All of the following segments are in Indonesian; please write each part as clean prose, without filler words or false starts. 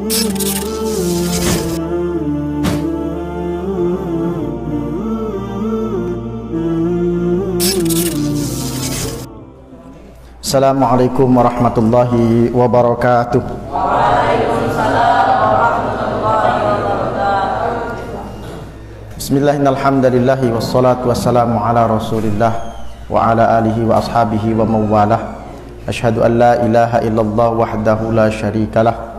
Assalamualaikum warahmatullahi wabarakatuh. Waalaikumsalam warahmatullahi wabarakatuh. Bismillahirrahmanirrahim. Wassalatu wassalamu ala Rasulillah wa ala alihi wa ashabihi wa mawalah. Asyhadu an la ilaha illallah wahdahu la syarikalah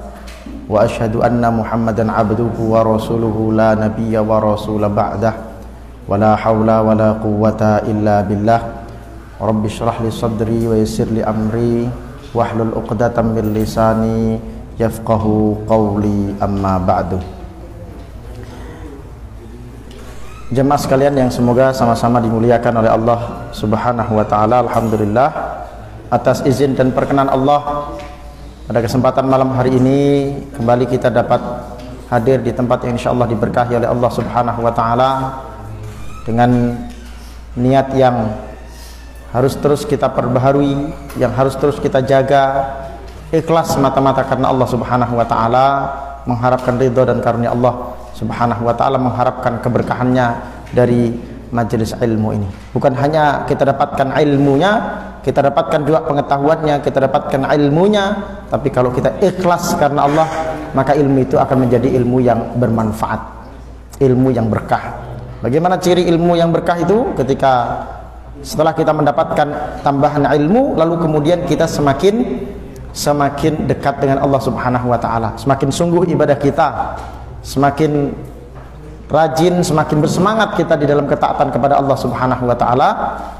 wa asyhadu anna Muhammadan abduhu wa rasuluhu la nabiyya wa rasula ba'dah wa la haula wa la quwwata illa billah. Rabbi syrah li sadri wa yassir li amri wahlul 'uqdatam min lisani yafqahu qawli, amma ba'du. Jemaah sekalian yang semoga sama-sama dimuliakan oleh Allah Subhanahu wa taala. Alhamdulillah atas izin dan perkenan Allah, pada kesempatan malam hari ini kembali kita dapat hadir di tempat yang insyaallah diberkahi oleh Allah Subhanahu wa taala dengan niat yang harus terus kita perbaharui, yang harus terus kita jaga, ikhlas semata-mata karena Allah Subhanahu wa taala, mengharapkan ridha dan karunia Allah Subhanahu wa taala, mengharapkan keberkahannya dari majelis ilmu ini. Bukan hanya kita dapatkan ilmunya, kita dapatkan juga pengetahuannya, kita dapatkan ilmunya, tapi kalau kita ikhlas karena Allah, maka ilmu itu akan menjadi ilmu yang bermanfaat, ilmu yang berkah. Bagaimana ciri ilmu yang berkah itu? Ketika setelah kita mendapatkan tambahan ilmu, lalu kemudian kita semakin dekat dengan Allah Subhanahu wa taala, semakin sungguh ibadah kita, semakin rajin, semakin bersemangat kita di dalam ketaatan kepada Allah Subhanahu wa taala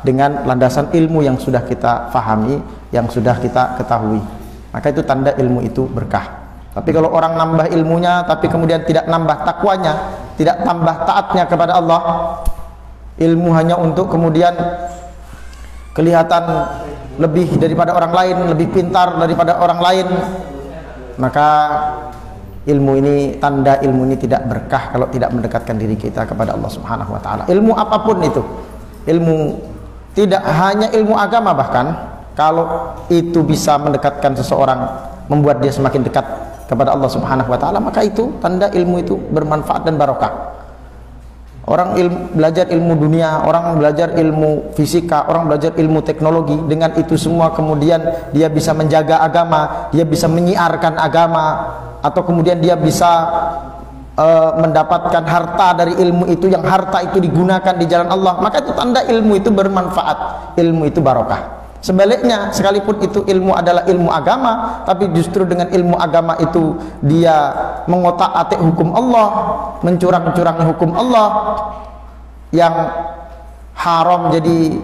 dengan landasan ilmu yang sudah kita fahami, yang sudah kita ketahui. Maka itu tanda ilmu itu berkah. Tapi kalau orang nambah ilmunya tapi kemudian tidak nambah takwanya, tidak tambah taatnya kepada Allah, ilmu hanya untuk kemudian kelihatan lebih daripada orang lain, lebih pintar daripada orang lain, maka ilmu ini, tanda ilmu ini tidak berkah kalau tidak mendekatkan diri kita kepada Allah Subhanahu wa taala. Ilmu apapun itu, ilmu tidak hanya ilmu agama, bahkan kalau itu bisa mendekatkan seseorang, membuat dia semakin dekat kepada Allah Subhanahu wa taala, maka itu tanda ilmu itu bermanfaat dan barokah. Orang belajar ilmu dunia, orang belajar ilmu fisika, orang belajar ilmu teknologi, dengan itu semua kemudian dia bisa menjaga agama, dia bisa menyiarkan agama, atau kemudian dia bisa mendapatkan harta dari ilmu itu, yang harta itu digunakan di jalan Allah, maka itu tanda ilmu itu bermanfaat, ilmu itu barokah. Sebaliknya, sekalipun itu ilmu adalah ilmu agama, tapi justru dengan ilmu agama itu dia mengotak-atik hukum Allah, mencurang-curangi hukum Allah, yang haram jadi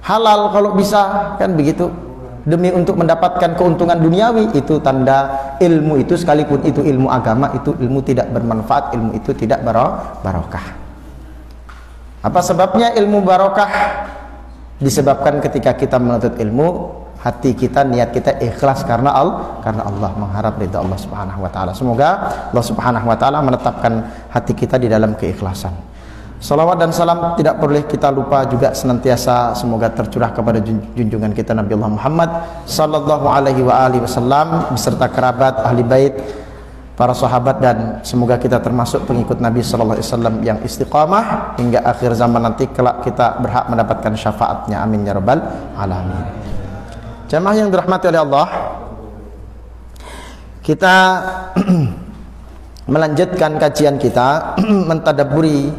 halal kalau bisa, kan begitu, demi untuk mendapatkan keuntungan duniawi. Itu tanda ilmu itu, sekalipun itu ilmu agama, itu ilmu tidak bermanfaat, ilmu itu tidak barokah. Apa sebabnya ilmu barokah? Disebabkan ketika kita menuntut ilmu, hati kita, niat kita ikhlas karena Allah, mengharap ridha Allah Subhanahu wa taala. Semoga Allah Subhanahu wa taala menetapkan hati kita di dalam keikhlasan. Salawat dan salam tidak boleh kita lupa juga senantiasa semoga tercurah kepada junjungan kita Nabi Allah Muhammad sallallahu alaihi wasallam beserta kerabat, ahli bait, para sahabat, dan semoga kita termasuk pengikut Nabi sallallahu alaihi wasallam yang istiqamah hingga akhir zaman nanti, kelak kita berhak mendapatkan syafaatnya. Amin ya rabbal alamin. Jamaah yang dirahmati oleh Allah, kita melanjutkan kajian kita mentadabburi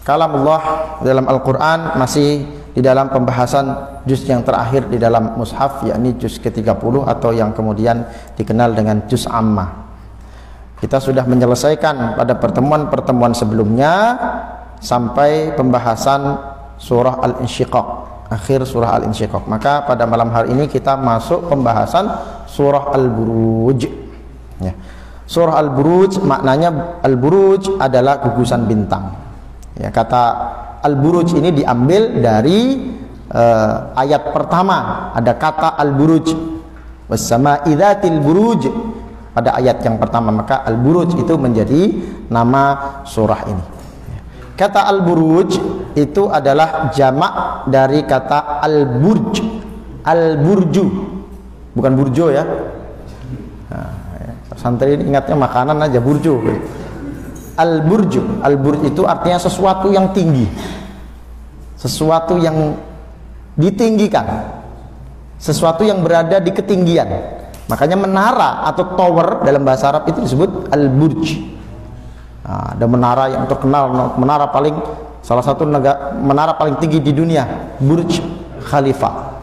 kalam Allah dalam Al-Quran, masih di dalam pembahasan juz yang terakhir di dalam mushaf, yakni juz ke-30 atau yang kemudian dikenal dengan juz ammah. Kita sudah menyelesaikan pada pertemuan-pertemuan sebelumnya sampai pembahasan surah Al-Insyiqaq, akhir surah Al-Insyiqaq. Maka pada malam hari ini kita masuk pembahasan surah Al-Buruj. Ya. Surah Al-Buruj maknanya, Al-Buruj adalah gugusan bintang. Ya, kata Al-Buruj ini diambil dari ayat pertama, ada kata Al-Buruj, was-sama'i dzatil buruj, pada ayat yang pertama, maka Al-Buruj itu menjadi nama surah ini. Kata Al-Buruj itu adalah jamak dari kata Al-Burj, Al-Burju, bukan burjo ya. Nah, santri ini ingatnya makanan aja, burju. Al-burju, al-burj itu artinya sesuatu yang tinggi, sesuatu yang ditinggikan, sesuatu yang berada di ketinggian. Makanya menara atau tower dalam bahasa Arab itu disebut al-burj. Nah, ada menara yang terkenal, menara paling, salah satu menara paling tinggi di dunia, Burj Khalifa,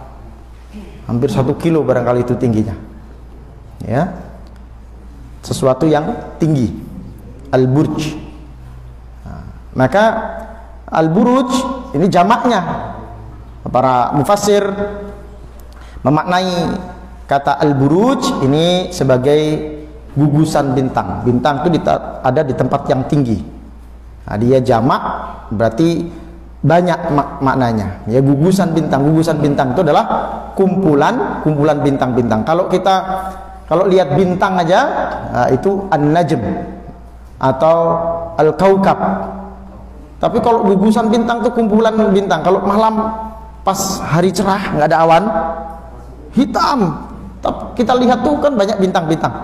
hampir 1 kilo barangkali itu tingginya, ya, sesuatu yang tinggi, al-burj. Nah, maka al-buruj ini jamaknya. Para mufassir memaknai kata al-buruj ini sebagai gugusan bintang. Bintang itu ada di tempat yang tinggi. Nah, dia jamak berarti banyak maknanya. Ya, gugusan bintang. Gugusan bintang itu adalah kumpulan bintang-bintang. Kalau lihat bintang aja, nah, itu an-najm atau al-kaukab. Tapi kalau gugusan bintang itu kumpulan bintang. Kalau malam pas hari cerah nggak ada awan, hitam, tapi kita lihat tuh kan banyak bintang-bintang.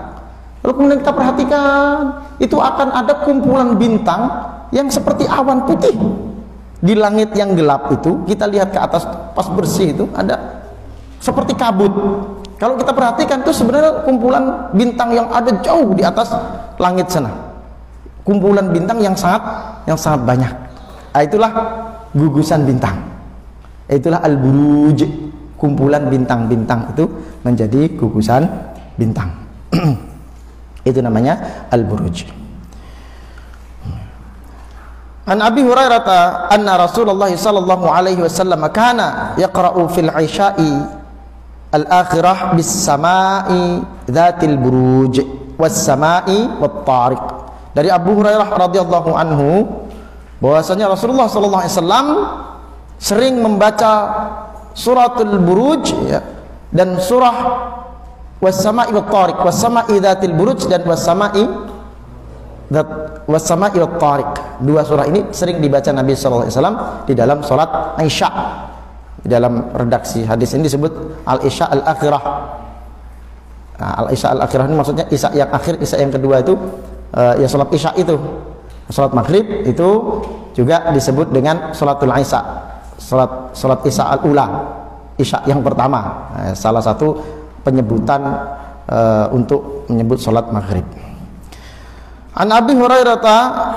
Lalu kemudian kita perhatikan, itu akan ada kumpulan bintang yang seperti awan putih di langit yang gelap. Itu kita lihat ke atas pas bersih itu ada seperti kabut. Kalau kita perhatikan itu sebenarnya kumpulan bintang yang ada jauh di atas langit sana, kumpulan bintang yang sangat banyak. Nah, itulah gugusan bintang, itulah al-buruj, kumpulan bintang-bintang itu menjadi gugusan bintang. Itu namanya al-buruj. An Abi Hurairah anna Rasulullah sallallahu alaihi wasallam kana yaqra'u fil 'isha'i al-akhirah bis sama'i dzatil buruj was sama'i wat tariq. Dari Abu Hurairah radhiyallahu anhu bahwasanya Rasulullah sallallahu alaihi wasallam sering membaca suratul buruj, ya, dan surah was-sama'i wat-tariq, was-sama'i dzatil buruj dan was-sama'i wat-tariq. Dua surah ini sering dibaca Nabi sallallahu alaihi wasallam di dalam salat Isya. Di dalam redaksi hadis ini disebut al-Isya al-akhirah. Nah, al-Isya al-akhirah ini maksudnya Isya yang akhir, Isya yang kedua itu ya salat Isya itu. Salat maghrib itu juga disebut dengan salatul Isya. Salat Isya al-ula, Isya yang pertama, salah satu penyebutan untuk menyebut salat maghrib. An Abi Hurairah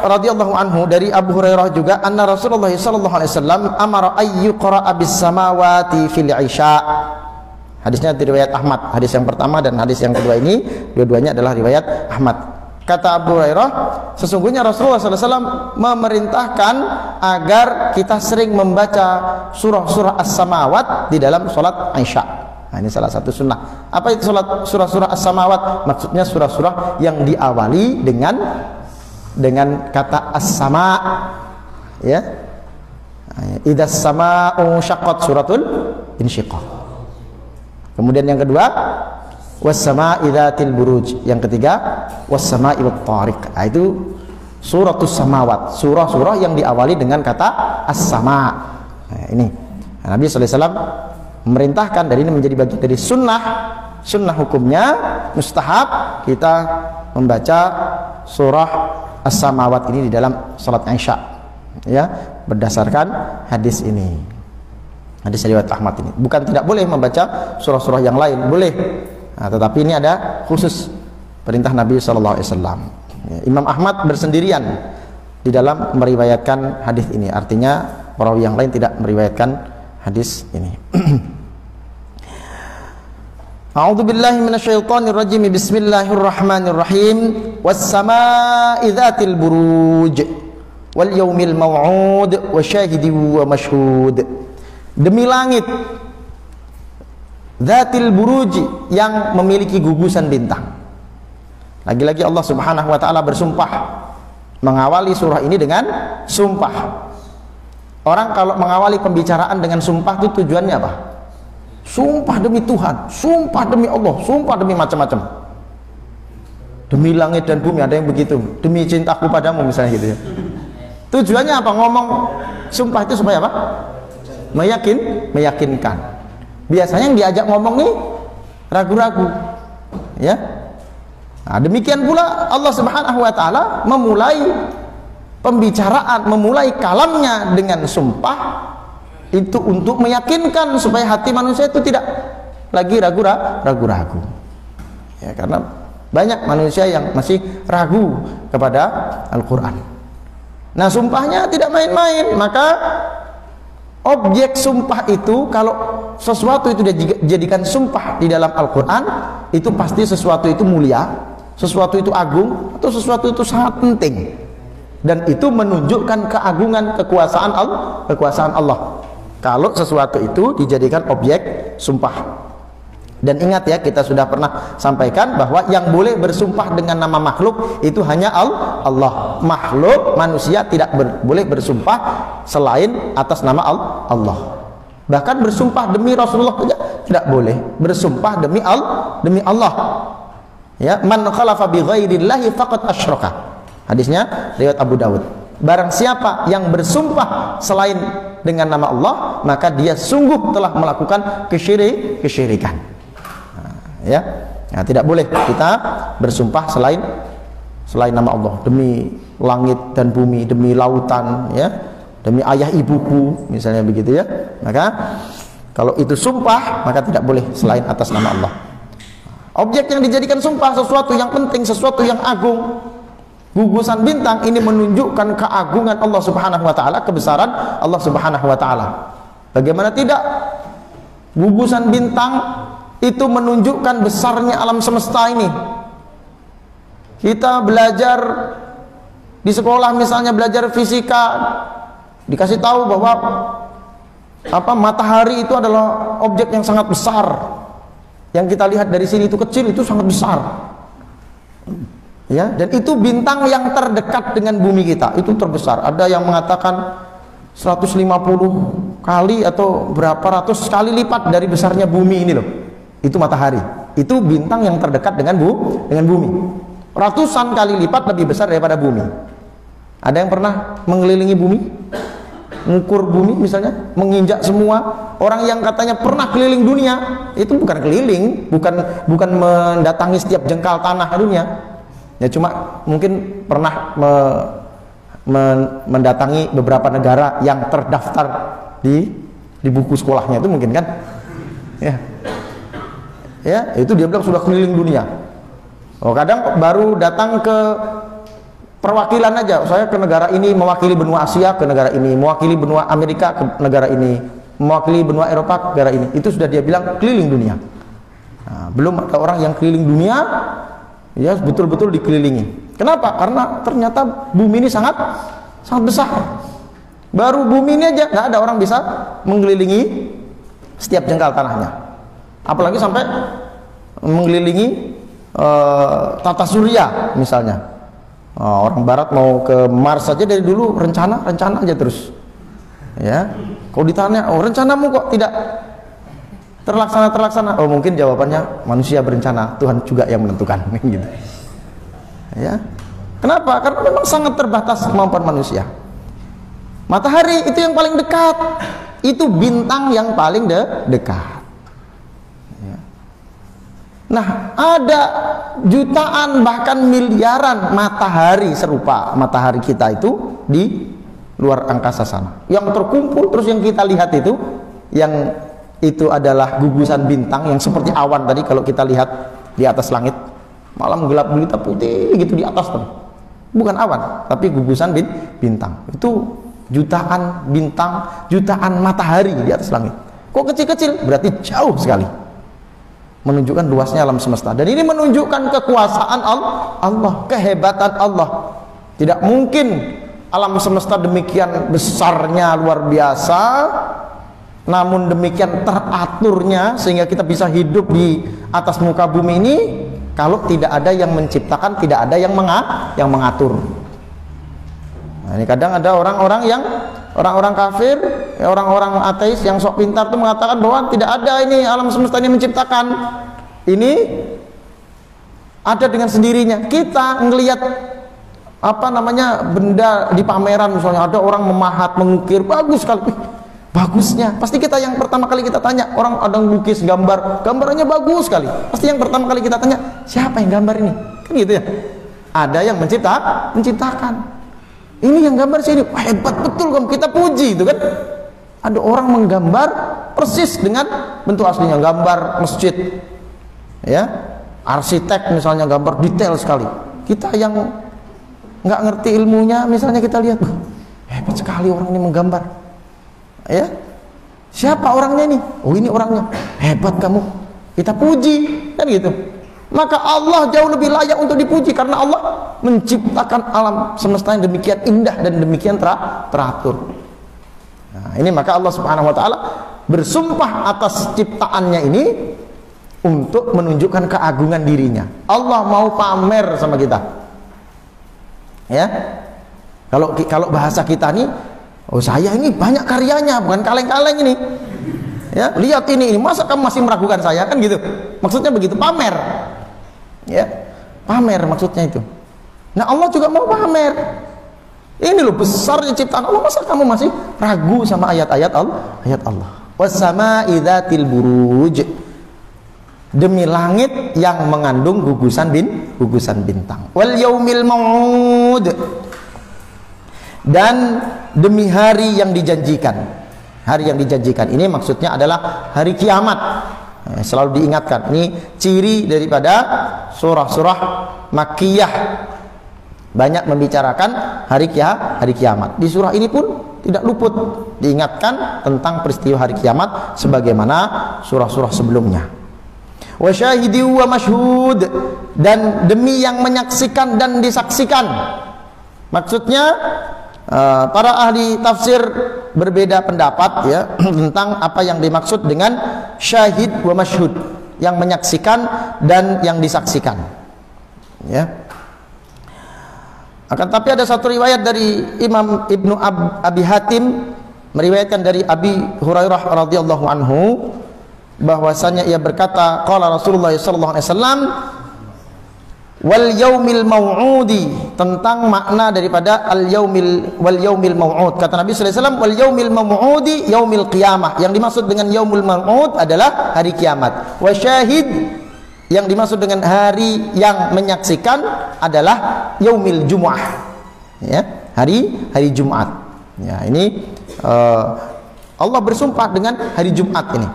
radhiyallahu anhu, dari Abu Hurairah juga, anna Rasulullah sallallahu alaihi wasallam amara ayyuqra'a bis samawati fil isya. Hadisnya dari riwayat Ahmad. Hadis yang pertama dan hadis yang kedua ini dua-duanya adalah riwayat Ahmad. Kata Abu Hurairah, sesungguhnya Rasulullah sallallahu alaihi wasallam memerintahkan agar kita sering membaca surah-surah as-samawat di dalam salat Isya. Nah, ini salah satu sunnah. Apa itu surah-surah as-samawat? Maksudnya surah-surah yang diawali dengan kata as-sama, ya. Idzas sama'u syaqqat, suratul insyiqaq. Kemudian yang kedua, was-sama'i dzatil buruj. Yang ketiga, was-sama'i wat-tariq. Nah, itu suratus samawat, surah-surah yang diawali dengan kata as-sama. Nah, ini Nabi sallallahu alaihi wasallam memerintahkan, dan ini menjadi bagian dari sunnah hukumnya mustahab kita membaca surah as-samawat ini di dalam salat Isya, ya, berdasarkan hadis ini, hadis riwayat Ahmad ini. Bukan tidak boleh membaca surah-surah yang lain, boleh, nah, tetapi ini ada khusus perintah Nabi sallallahu alaihi wasallam. Imam Ahmad bersendirian di dalam meriwayatkan hadis ini, artinya perawi yang lain tidak meriwayatkan hadis ini. A'udzu billahi minasyaitonir rajim. Bismillahirrahmanirrahim. Was-samaa'i dzatil buruj wal yaumil maw'ud wasyahidin wa mashhud. Demi langit dzatil buruj yang memiliki gugusan bintang. Lagi-lagi Allah Subhanahu wa taala bersumpah, mengawali surah ini dengan sumpah. Orang kalau mengawali pembicaraan dengan sumpah itu tujuannya apa? Sumpah demi Tuhan, sumpah demi Allah, sumpah demi macam-macam. Demi langit dan bumi, ada yang begitu. Demi cintaku padamu misalnya gitu ya. Tujuannya apa? Ngomong sumpah itu supaya apa? Meyakinkan. Biasanya yang diajak ngomong nih ragu-ragu, ya. Nah, demikian pula Allah Subhanahu wa taala memulai pembicaraan, memulai kalamnya dengan sumpah itu untuk meyakinkan supaya hati manusia itu tidak lagi ragu-ragu. Ya, karena banyak manusia yang masih ragu kepada Al-Qur'an. Nah, sumpahnya tidak main-main, maka objek sumpah itu, kalau sesuatu itu dijadikan sumpah di dalam Al-Quran, itu pasti sesuatu itu mulia, sesuatu itu agung, atau sesuatu itu sangat penting, dan itu menunjukkan keagungan kekuasaan Allah kalau sesuatu itu dijadikan objek sumpah. Dan ingat ya, kita sudah pernah sampaikan bahwa yang boleh bersumpah dengan nama makhluk itu hanya Allah. Makhluk manusia tidak boleh bersumpah selain atas nama Allah. Bahkan bersumpah demi Rasulullah saja tidak boleh. Bersumpah demi Allah. Ya, man khalafa bi ghairillahi faqad asyraka. Hadisnya riwayat Abu Dawud. Barang siapa yang bersumpah selain dengan nama Allah, maka dia sungguh telah melakukan kesyirikan. Ya, nah, tidak boleh kita bersumpah selain nama Allah, demi langit dan bumi, demi lautan, ya, demi ayah ibuku, misalnya begitu ya. Maka kalau itu sumpah, maka tidak boleh selain atas nama Allah. Objek yang dijadikan sumpah sesuatu yang penting, sesuatu yang agung. Gugusan bintang ini menunjukkan keagungan Allah Subhanahu wa taala, kebesaran Allah Subhanahu wa taala. Bagaimana tidak? Gugusan bintang itu menunjukkan besarnya alam semesta ini. Kita belajar di sekolah, misalnya belajar fisika, dikasih tahu bahwa matahari itu adalah objek yang sangat besar. Yang kita lihat dari sini itu kecil, itu sangat besar. Ya, dan itu bintang yang terdekat dengan bumi kita, itu terbesar. Ada yang mengatakan 150 kali atau berapa ratus kali lipat dari besarnya bumi ini loh. Itu matahari, itu bintang yang terdekat dengan bumi, ratusan kali lipat lebih besar daripada bumi. Ada yang pernah mengelilingi bumi, mengukur bumi misalnya, menginjak semua? Orang yang katanya pernah keliling dunia, itu bukan keliling, bukan mendatangi setiap jengkal tanah dunia, ya cuma mungkin pernah mendatangi beberapa negara yang terdaftar di buku sekolahnya, itu mungkin kan, ya, itu dia bilang sudah keliling dunia. Kadang baru datang ke perwakilan aja, saya ke negara ini mewakili benua Asia, ke negara ini mewakili benua Amerika, ke negara ini mewakili benua Eropa, ke negara ini. Itu sudah dia bilang keliling dunia. Nah, belum ada orang yang keliling dunia, ya betul-betul dikelilingi. Kenapa? Karena ternyata bumi ini sangat besar. Baru bumi ini aja nggak ada orang bisa mengelilingi setiap jengkal tanahnya. Apalagi sampai mengelilingi tata surya misalnya. Orang barat mau ke Mars saja dari dulu rencana aja terus. Ya, kalau ditanya, rencanamu kok tidak terlaksana? Oh, mungkin jawabannya manusia berencana, Tuhan juga yang menentukan, gitu. Ya, kenapa? Karena memang sangat terbatas kemampuan manusia. Matahari itu yang paling dekat, itu bintang yang paling dekat. Nah, ada jutaan bahkan miliaran matahari serupa matahari kita itu di luar angkasa sana, yang terkumpul terus. Yang kita lihat itu, yang itu adalah gugusan bintang yang seperti awan tadi kalau kita lihat di atas langit, malam gelap gulita putih gitu di atas tuh. Bukan awan, tapi gugusan bintang. Itu jutaan bintang, jutaan matahari di atas langit. Kok kecil-kecil? Berarti jauh sekali, menunjukkan luasnya alam semesta. Dan ini menunjukkan kekuasaan Allah, kehebatan Allah. Tidak mungkin alam semesta demikian besarnya, luar biasa, namun demikian teraturnya sehingga kita bisa hidup di atas muka bumi ini, kalau tidak ada yang menciptakan, tidak ada yang mengatur. Nah, ini kadang ada orang-orang kafir, orang-orang ateis yang sok pintar itu mengatakan bahwa tidak ada ini alam semesta ini menciptakan. Ini ada dengan sendirinya. Kita ngelihat benda di pameran, misalnya ada orang memahat, mengukir, bagus sekali. bagusnya. Pasti kita yang pertama kali kita tanya, orang ada lukis gambarannya bagus sekali. Pasti yang pertama kali kita tanya, siapa yang gambar ini? Kan gitu ya. Ada yang menciptakan. Ini yang gambar sini, wah, hebat betul kamu, kita puji itu kan. Ada orang menggambar persis dengan bentuk aslinya, gambar masjid, ya, arsitek misalnya gambar detail sekali. Kita yang nggak ngerti ilmunya, misalnya kita lihat, hebat sekali orang ini menggambar, ya. Siapa orangnya ini? Oh, ini orangnya, hebat kamu, kita puji, kan gitu. Maka Allah jauh lebih layak untuk dipuji karena Allah menciptakan alam semesta yang demikian indah dan demikian teratur. Nah, ini maka Allah Subhanahu wa taala bersumpah atas ciptaannya ini untuk menunjukkan keagungan dirinya. Allah mau pamer sama kita. Ya. Kalau bahasa kita nih, oh saya ini banyak karyanya, bukan kaleng-kaleng ini. Ya, lihat ini, masa kamu masih meragukan saya, kan gitu. Maksudnya begitu, pamer. Ya, pamer maksudnya itu. Nah, Allah juga mau pamer. Ini loh besarnya ciptaan Allah, masa kamu masih ragu sama ayat-ayat Allah? Ayat Allah. Was-sama'i dzatil buruj. Demi langit yang mengandung gugusan bintang. Wal yaumil mau'ud. Dan demi hari yang dijanjikan. Hari yang dijanjikan ini maksudnya adalah hari kiamat. Selalu diingatkan, ini ciri daripada surah-surah Makkiyah, banyak membicarakan hari kiamat. Di surah ini pun tidak luput diingatkan tentang peristiwa hari kiamat sebagaimana surah-surah sebelumnya. Wa syahidi wa masyhud, dan demi yang menyaksikan dan disaksikan. Maksudnya para ahli tafsir berbeda pendapat ya tentang apa yang dimaksud dengan syahid wa masyhud, yang menyaksikan dan yang disaksikan. Ya. Akan tapi ada satu riwayat dari Imam Ibnu Abi Hatim meriwayatkan dari Abi Hurairah radhiyallahu anhu bahwasanya ia berkata, qala Rasulullah sallallahu alaihi wasallam, wal yaumil mau'udi, tentang makna daripada al yaumil wal yaumil mau'ud. Kata Nabi sallallahu alaihi wasallam, wal yaumil mau'udi yaumil qiyamah. Yang dimaksud dengan yaumil mau'ud adalah hari kiamat. Wa syahid, yang dimaksud dengan hari yang menyaksikan adalah yaumil jumu'ah. Ya, hari Jumat. Ya, ini Allah bersumpah dengan hari Jumat ini.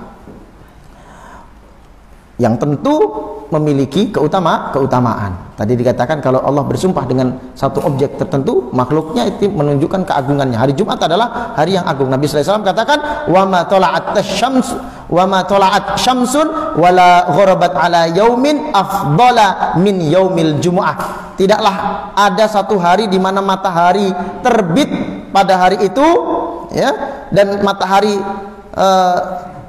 Yang tentu memiliki keutamaan. Tadi dikatakan kalau Allah bersumpah dengan satu objek tertentu, makhluknya itu menunjukkan keagungannya. Hari Jumat adalah hari yang agung. Nabi sallallahu alaihi wasallam katakan, "Wa ma tala'at asy-syams wa ma tala'at syamsun wa la gharabat ala yaumin afdala min yaumil jumu'ah." Tidaklah ada satu hari di mana matahari terbit pada hari itu, ya, dan matahari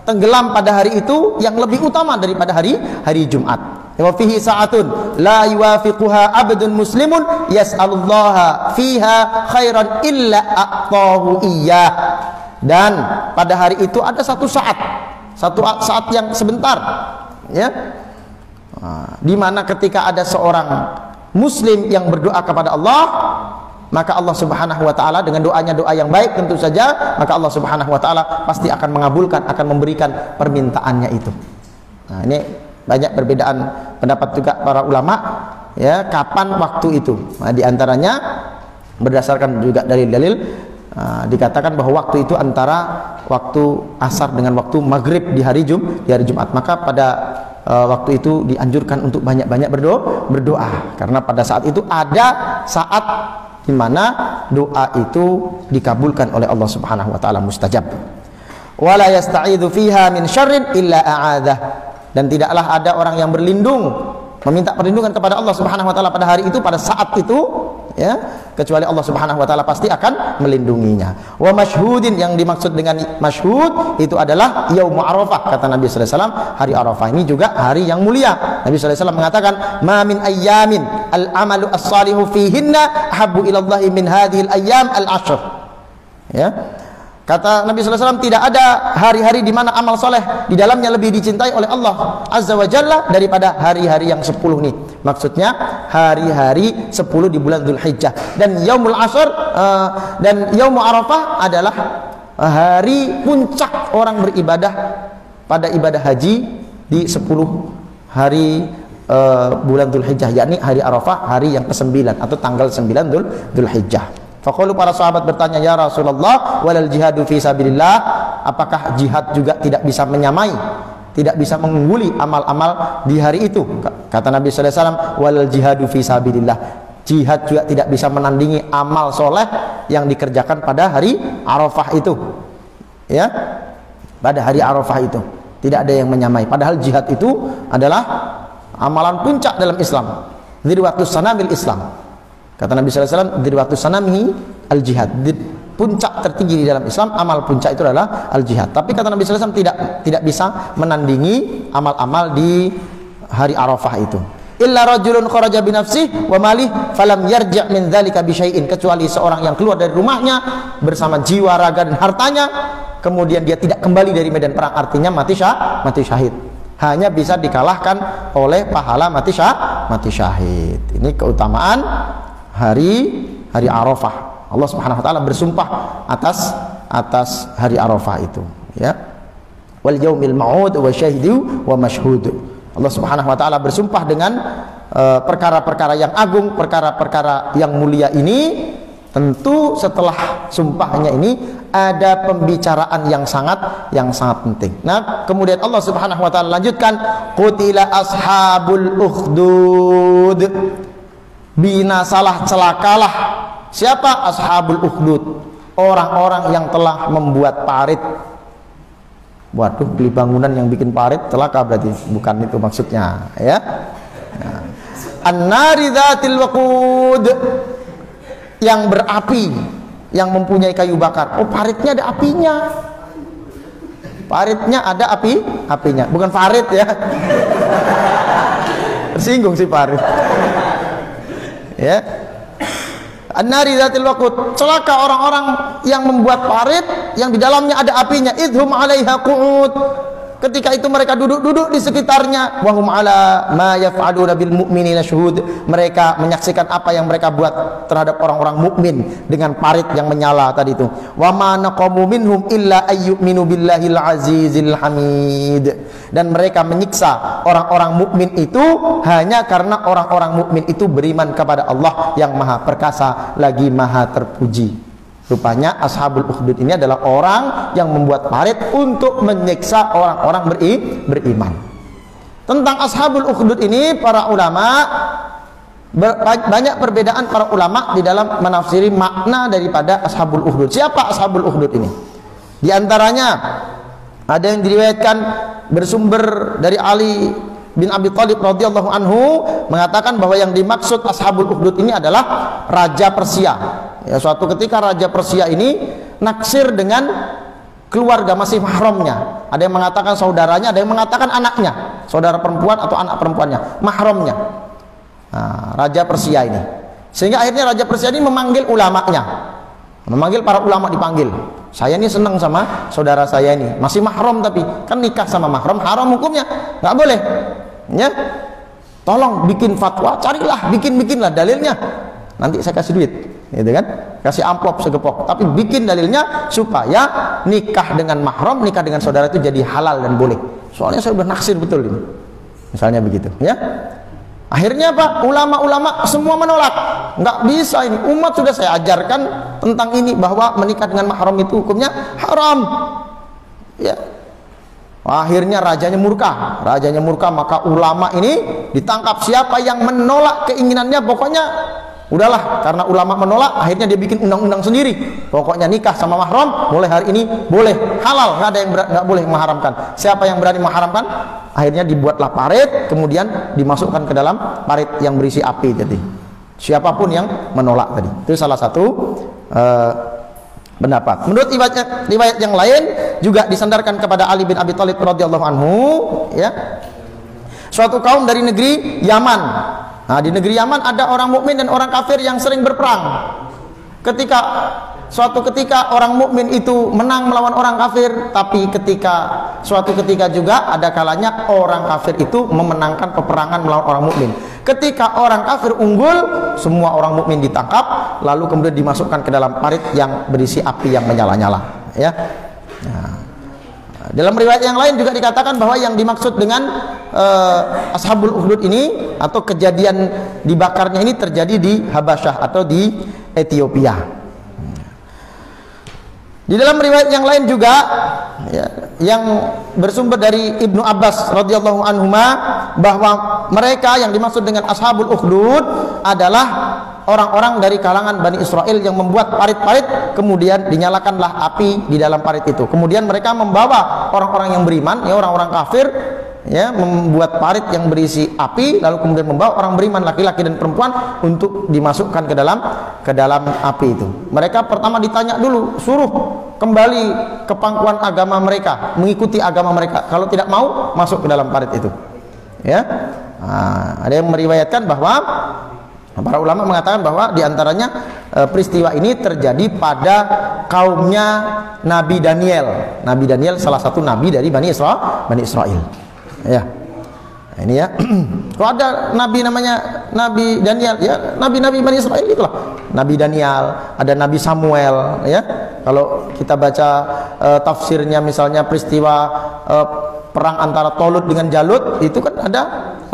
tenggelam pada hari itu yang lebih utama daripada hari Jumat. Wa fihi sa'atun la yuwafiquha abdun muslimun yas'alullaha fiha khairan illa a'tahu iyyah. Dan pada hari itu ada satu saat yang sebentar, ya, di mana ketika ada seorang muslim yang berdoa kepada Allah, maka Allah Subhanahu wa taala dengan doanya, doa yang baik tentu saja, maka Allah Subhanahu wa taala pasti akan mengabulkan, akan memberikan permintaannya itu. Nah, ini banyak perbedaan pendapat juga para ulama, ya, kapan waktu itu. Nah, di antaranya berdasarkan juga dalil-dalil dikatakan bahwa waktu itu antara waktu asar dengan waktu maghrib di hari Jumat. Maka pada waktu itu dianjurkan untuk banyak-banyak berdoa karena pada saat itu ada saat di mana doa itu dikabulkan oleh Allah Subhanahu wa taala, mustajab. Wala yasta'idzu fiha min syarrin illa a'adzah, dan tidaklah ada orang yang berlindung, meminta perlindungan kepada Allah Subhanahu wa taala pada hari itu, pada saat itu, ya, kecuali Allah Subhanahu wa taala pasti akan melindunginya. Wa masyhudin, yang dimaksud dengan masyhud itu adalah yaum Arafah. Kata Nabi sallallahu alaihi wasallam, hari Arafah ini juga hari yang mulia. Nabi sallallahu alaihi wasallam mengatakan, "Ma min ayyamin al-amalu as-salihu fihinna ahabbu ila Allah min hadhil ayyam al-ashr." Ya. Kata Nabi sallallahu alaihi wasallam, tidak ada hari-hari di mana amal soleh di dalamnya lebih dicintai oleh Allah Azza wa Jalla daripada hari-hari yang 10 nih. Maksudnya hari-hari 10 di bulan Dzulhijjah. Dan Yaumul Ashr dan Yaumul Arafah adalah hari puncak orang beribadah pada ibadah haji di 10 hari bulan Dzulhijjah, yakni hari Arafah, hari yang ke-9 atau tanggal 9 Dzulhijjah. Faqalu, para sahabat bertanya, ya Rasulullah, walal jihadu fi sabilillah, apakah jihad juga tidak bisa menyamai, tidak bisa mengungguli amal-amal di hari itu? Kata Nabi sallallahu alaihi wasallam, walal jihadu fi sabilillah, jihad juga tidak bisa menandingi amal soleh yang dikerjakan pada hari Arafah itu. Ya, pada hari Arafah itu tidak ada yang menyamai. Padahal jihad itu adalah amalan puncak dalam Islam. Dzirwatus sanamil Islam. Kata Nabi sallallahu alaihi wasallam, dzirwatus sanamihi al-jihad. Puncak tertinggi di dalam Islam, amal puncak itu adalah al-jihad. Tapi kata Nabi sallallahu alaihi wasallam tidak bisa menandingi amal-amal di hari Arafah itu. Illa rajulun kharaja bi nafsihi wa malih falam yarji' min dzalika bi syai'in, kecuali seorang yang keluar dari rumahnya bersama jiwa, raga dan hartanya, kemudian dia tidak kembali dari medan perang, artinya mati syahid. Hanya bisa dikalahkan oleh pahala mati syahid. Ini keutamaan hari Arafah. Allah Subhanahu wa taala bersumpah atas hari Arafah itu, ya. Wal yaumil ma'ud wa syahidu wa mashhud. Allah Subhanahu wa taala bersumpah dengan perkara-perkara yang agung, perkara-perkara yang mulia ini. Tentu setelah sumpahnya ini ada pembicaraan yang sangat penting. Nah, kemudian Allah Subhanahu wa taala lanjutkan, qutila ashabul ukhdud, binasalah, celakalah. Siapa ashabul ukhdud? Orang-orang yang telah membuat parit. Waduh, beli bangunan yang bikin parit celaka berarti, bukan itu maksudnya, ya. Nah, an-nari dzatil waqud, yang berapi, yang mempunyai kayu bakar. Oh, paritnya ada apinya. Paritnya ada apinya, bukan farid ya. Tersinggung si parit. Ya. An-nari dzatil waqud, celaka orang-orang yang membuat parit yang di dalamnya ada apinya. Idhum 'alaiha qu'ud, ketika itu mereka duduk-duduk di sekitarnya. Wahum 'ala ma yaf'aluna bil mu'minina syuhud, mereka menyaksikan apa yang mereka buat terhadap orang-orang mukmin dengan parit yang menyala tadi itu. Wa ma naqamu minhum illa ayyuminu billahil azizil hamid, dan mereka menyiksa orang-orang mukmin itu hanya karena orang-orang mukmin itu beriman kepada Allah yang maha perkasa lagi maha terpuji. Rupanya ashabul ukhdud ini adalah orang yang membuat parit untuk menyiksa orang-orang beriman. Tentang ashabul ukhdud ini para ulama, banyak perbedaan para ulama di dalam menafsiri makna daripada ashabul ukhdud. Siapa ashabul ukhdud ini? Di antaranya ada yang diriwayatkan bersumber dari Ali bin Abi Thalib radhiyallahu anhu mengatakan bahwa yang dimaksud ashabul ukhdud ini adalah raja Persia. Ya, suatu ketika raja Persia ini naksir dengan keluarga masih mahramnya. Ada yang mengatakan saudaranya, ada yang mengatakan anaknya, saudara perempuan atau anak perempuannya, mahramnya. Nah, raja Persia ini. Sehingga akhirnya raja Persia ini memanggil ulamanya, memanggil para ulama, dipanggil. Saya ini senang sama saudara saya ini, masih mahram, tapi kan nikah sama mahram haram hukumnya, nggak boleh. Ya, tolong bikin fatwa, carilah, bikinlah dalilnya. Nanti saya kasih duit, gitu kan? Kasih amplop segepok, tapi bikin dalilnya supaya nikah dengan mahram, nikah dengan saudara itu jadi halal dan boleh. Soalnya saya udah naksir betul ini. Misalnya begitu, ya. Akhirnya apa? Ulama-ulama semua menolak. Nggak bisa ini. Umat sudah saya ajarkan tentang ini, bahwa menikah dengan mahram itu hukumnya haram. Ya. Akhirnya rajanya murka, maka ulama ini ditangkap. Siapa yang menolak keinginannya, pokoknya udahlah, karena ulama menolak, akhirnya dia bikin undang-undang sendiri. Pokoknya nikah sama mahram mulai hari ini boleh, halal, nggak ada yang nggak boleh mengharamkan. Siapa yang berani mengharamkan, akhirnya dibuatlah parit, kemudian dimasukkan ke dalam parit yang berisi api. Jadi siapapun yang menolak tadi, itu salah satu pendapat. Menurut riwayat yang lain juga disandarkan kepada Ali bin Abi Thalib radhiyallahu anhu, ya, suatu kaum dari negeri Yaman. Nah, di negeri Yaman ada orang mukmin dan orang kafir yang sering berperang. Suatu ketika orang mukmin itu menang melawan orang kafir, tapi suatu ketika juga ada kalanya orang kafir itu memenangkan peperangan melawan orang mukmin. Ketika orang kafir unggul, semua orang mukmin ditangkap, lalu kemudian dimasukkan ke dalam parit yang berisi api yang menyala-nyala. ya. Nah, dalam riwayat yang lain juga dikatakan bahwa yang dimaksud dengan Ashabul Ukhdud ini atau kejadian dibakarnya ini terjadi di Habasyah atau di Ethiopia. Di dalam riwayat yang lain juga ya, yang bersumber dari Ibnu Abbas radhiyallahu anhuma bahwa mereka yang dimaksud dengan Ashabul Ukhdud adalah orang-orang dari kalangan Bani Israel yang membuat parit-parit, kemudian dinyalakanlah api di dalam parit itu. Kemudian mereka membawa orang-orang yang beriman, ya orang-orang kafir, ya membuat parit yang berisi api, lalu kemudian membawa orang beriman laki-laki dan perempuan untuk dimasukkan ke dalam api itu. Mereka pertama ditanya dulu, suruh kembali ke pangkuan agama mereka, mengikuti agama mereka. Kalau tidak mau, masuk ke dalam parit itu. Ya, nah, ada yang meriwayatkan bahwa para ulama mengatakan bahwa diantaranya peristiwa ini terjadi pada kaumnya Nabi Daniel. Nabi Daniel salah satu nabi dari Bani Israel. Ya, nah, ini ya. Kalau ada nabi namanya Nabi Daniel, ya nabi-nabi Bani Israel itulah. Nabi Daniel, ada Nabi Samuel, ya. Kalau kita baca tafsirnya misalnya peristiwa perang antara Tolut dengan Jalut, itu kan ada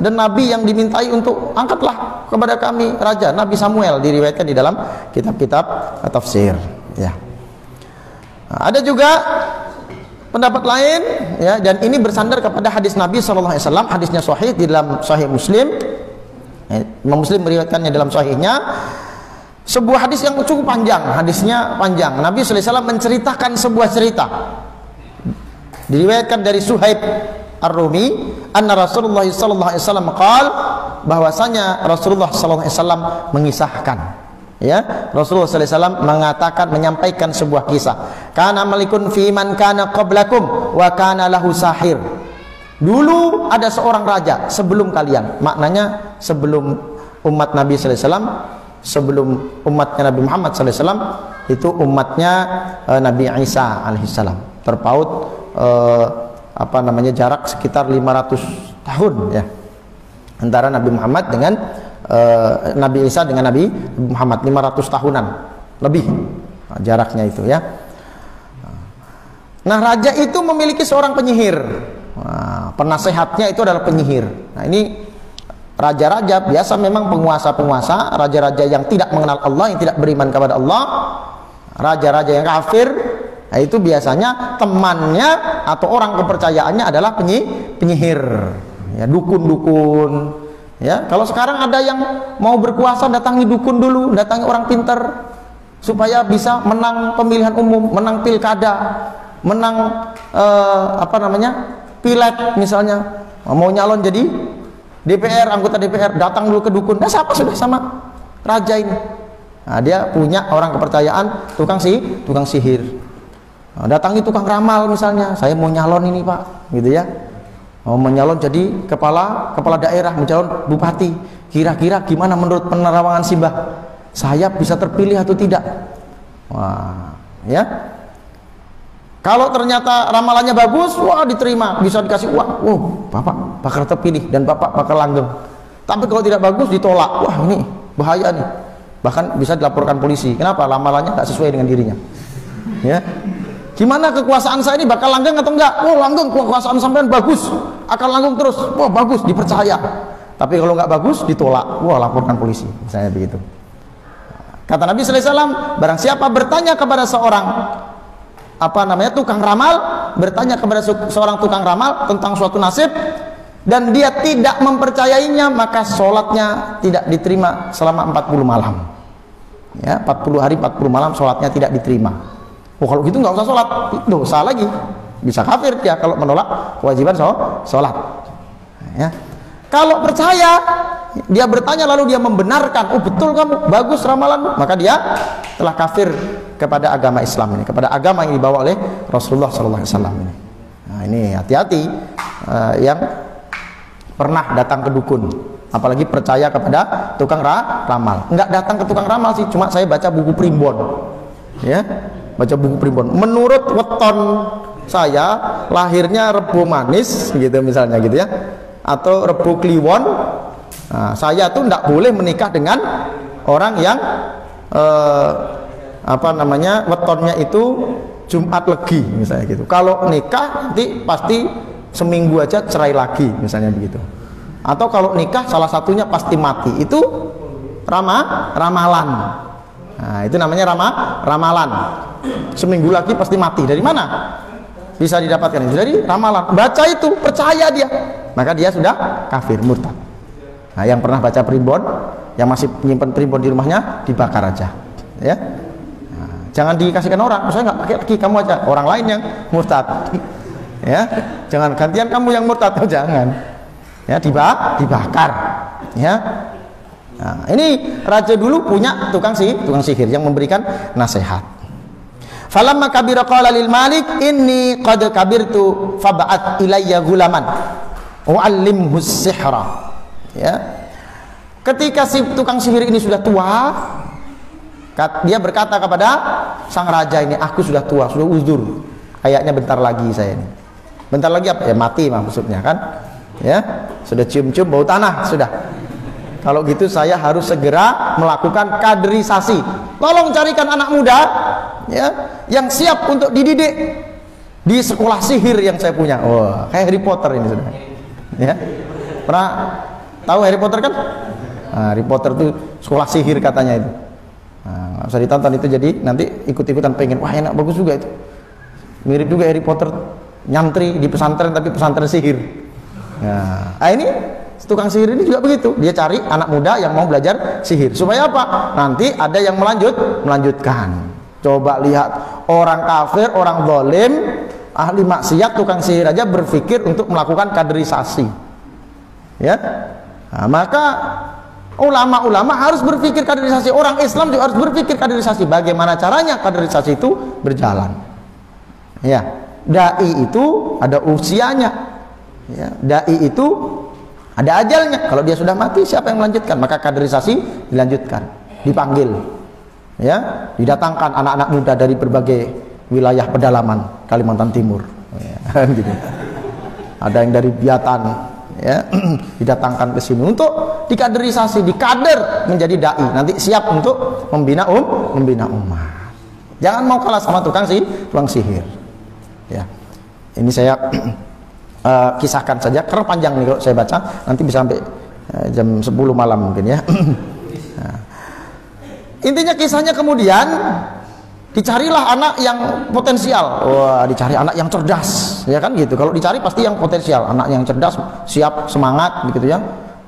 nabi yang dimintai untuk angkatlah kepada kami raja, Nabi Samuel, diriwayatkan di dalam kitab-kitab tafsir, ya. Nah, ada juga pendapat lain, ya, dan ini bersandar kepada hadis Nabi SAW, hadisnya sahih di dalam Sahih Muslim. Imam Muslim meriwayatkannya dalam sahihnya. Sebuah hadis yang cukup panjang, hadisnya panjang. Nabi SAW menceritakan sebuah cerita. Diriwayatkan dari Suhaib Ar-Rumi, anna Rasulullah SAW qala, bahwasanya Rasulullah SAW mengisahkan, ya, Rasulullah SAW mengatakan, menyampaikan sebuah kisah. Kana malikun fi man kana qablakum wa kana lahu sahir. Dulu ada seorang raja sebelum kalian, maknanya sebelum umat Nabi SAW, sebelum umatnya Nabi Muhammad SAW, itu umatnya Nabi Isa alaihissalam, terpaut jarak sekitar 500 tahun, ya, antara Nabi Muhammad dengan Nabi Isa dengan Nabi Muhammad, 500 tahunan lebih jaraknya itu, ya. Nah, raja itu memiliki seorang penyihir. Nah, penasehatnya itu adalah penyihir. Nah, ini raja-raja biasa, memang penguasa-penguasa, raja-raja yang tidak mengenal Allah, yang tidak beriman kepada Allah, raja-raja yang kafir. Nah, itu biasanya temannya atau orang kepercayaannya adalah penyihir, ya, dukun-dukun. Ya, kalau sekarang ada yang mau berkuasa, datangi dukun dulu, datangi orang pintar supaya bisa menang pemilihan umum, menang pilkada, menang pileg misalnya, mau nyalon jadi DPR, anggota DPR, datang dulu ke dukun. Nah, siapa sudah sama raja ini? Nah, dia punya orang kepercayaan, tukang sihir. Nah, datangi tukang ramal misalnya, saya mau nyalon ini Pak, gitu ya. Mau menyalon jadi kepala daerah, mencalon bupati. Kira-kira gimana menurut penerawangan Simbah? Saya bisa terpilih atau tidak? Wah, ya. Kalau ternyata ramalannya bagus, wah diterima, bisa dikasih uang. Oh, Bapak bakal terpilih dan Bapak bakal langgeng. Tapi kalau tidak bagus, ditolak. Wah, ini bahaya nih. Bahkan bisa dilaporkan polisi. Kenapa? Ramalannya nggak sesuai dengan dirinya. Ya. Gimana kekuasaan saya ini bakal langgeng atau enggak? Oh, langgeng, kekuasaan sampean bagus, akan langgeng terus. Wah, bagus, dipercaya. Tapi kalau nggak bagus, ditolak. Wah, laporkan polisi. Misalnya begitu. Kata Nabi SAW, barang siapa bertanya kepada seorang tukang ramal, bertanya kepada seorang tukang ramal tentang suatu nasib dan dia tidak mempercayainya, maka sholatnya tidak diterima selama 40 malam. Ya, 40 hari 40 malam sholatnya tidak diterima. Oh, kalau gitu nggak usah sholat, dosa lagi, bisa kafir dia kalau menolak kewajiban sholat. Ya. Kalau percaya, dia bertanya lalu dia membenarkan, oh betul kamu, bagus ramalanmu, maka dia telah kafir kepada agama Islam ini, kepada agama yang dibawa oleh Rasulullah SAW ini. Nah, ini hati-hati yang pernah datang ke dukun, apalagi percaya kepada tukang ramal. Enggak datang ke tukang ramal sih, cuma saya baca buku primbon, ya, baca buku primbon. Menurut weton saya, lahirnya Rebo Manis, gitu misalnya, gitu ya, atau Rebo Kliwon. Nah, saya tuh enggak boleh menikah dengan orang yang wetonnya itu Jumat Legi misalnya gitu. Kalau nikah nanti pasti seminggu aja cerai lagi misalnya begitu. Atau kalau nikah salah satunya pasti mati. Itu ramalan. Nah, itu namanya ramalan. Seminggu lagi pasti mati. Dari mana bisa didapatkan itu? Dari ramalan. Baca itu, percaya dia, maka dia sudah kafir, murtad. Nah, yang pernah baca primbon, yang masih menyimpan primbon di rumahnya, dibakar aja, ya. Nah, jangan dikasihkan orang. Saya nggak pakai lagi, kamu aja. Orang lain yang murtad, ya. Jangan gantian kamu yang murtad, oh, jangan. Ya, dibakar, ya. Nah, ini raja dulu punya tukang sihir yang memberikan nasihat. Falamma kabira qala lil malik inni qad kabirtu fab'at ilayya gulaman u'allimhu sihra. Ya. Ketika si tukang sihir ini sudah tua, dia berkata kepada sang raja ini, aku sudah tua, sudah uzur. Kayaknya bentar lagi saya ini. Bentar lagi apa? Ya mati maksudnya kan? Ya, sudah cium-cium bau tanah sudah. Kalau gitu saya harus segera melakukan kaderisasi. Tolong carikan anak muda, ya, yang siap untuk dididik di sekolah sihir yang saya punya. Wah, kayak Harry Potter ini sudah. Ya, pernah tahu Harry Potter kan? Nah, Harry Potter itu sekolah sihir katanya itu. Nah, nggak usah ditonton itu, jadi nanti ikut-ikutan pengen. Wah, enak, bagus juga itu. Mirip juga Harry Potter, nyantri di pesantren tapi pesantren sihir. Nah, ini tukang sihir ini juga begitu. Dia cari anak muda yang mau belajar sihir. Supaya apa? Nanti ada yang melanjutkan. Coba lihat, orang kafir, orang zalim, ahli maksiat, tukang sihir aja berpikir untuk melakukan kaderisasi. Ya. Nah, maka ulama-ulama harus berpikir kaderisasi. Orang Islam juga harus berpikir kaderisasi. Bagaimana caranya kaderisasi itu berjalan? Ya. Dai itu ada usianya. Ya. Dai itu ada ajalnya. Kalau dia sudah mati, siapa yang melanjutkan? Maka kaderisasi dilanjutkan, dipanggil, ya, didatangkan anak-anak muda dari berbagai wilayah pedalaman Kalimantan Timur, ya, gitu. Ada yang dari Biatan, ya, didatangkan ke sini untuk dikaderisasi, dikader menjadi dai. Nanti siap untuk membina umat. Jangan mau kalah sama tukang sihir. Ya, ini saya kisahkan saja karena panjang nih kalau saya baca, nanti bisa sampai jam 10 malam mungkin, ya. Nah, intinya kisahnya kemudian dicarilah anak yang potensial. Wah, dicari anak yang cerdas, ya kan gitu. Kalau dicari pasti yang potensial, anak yang cerdas, siap, semangat begitu ya.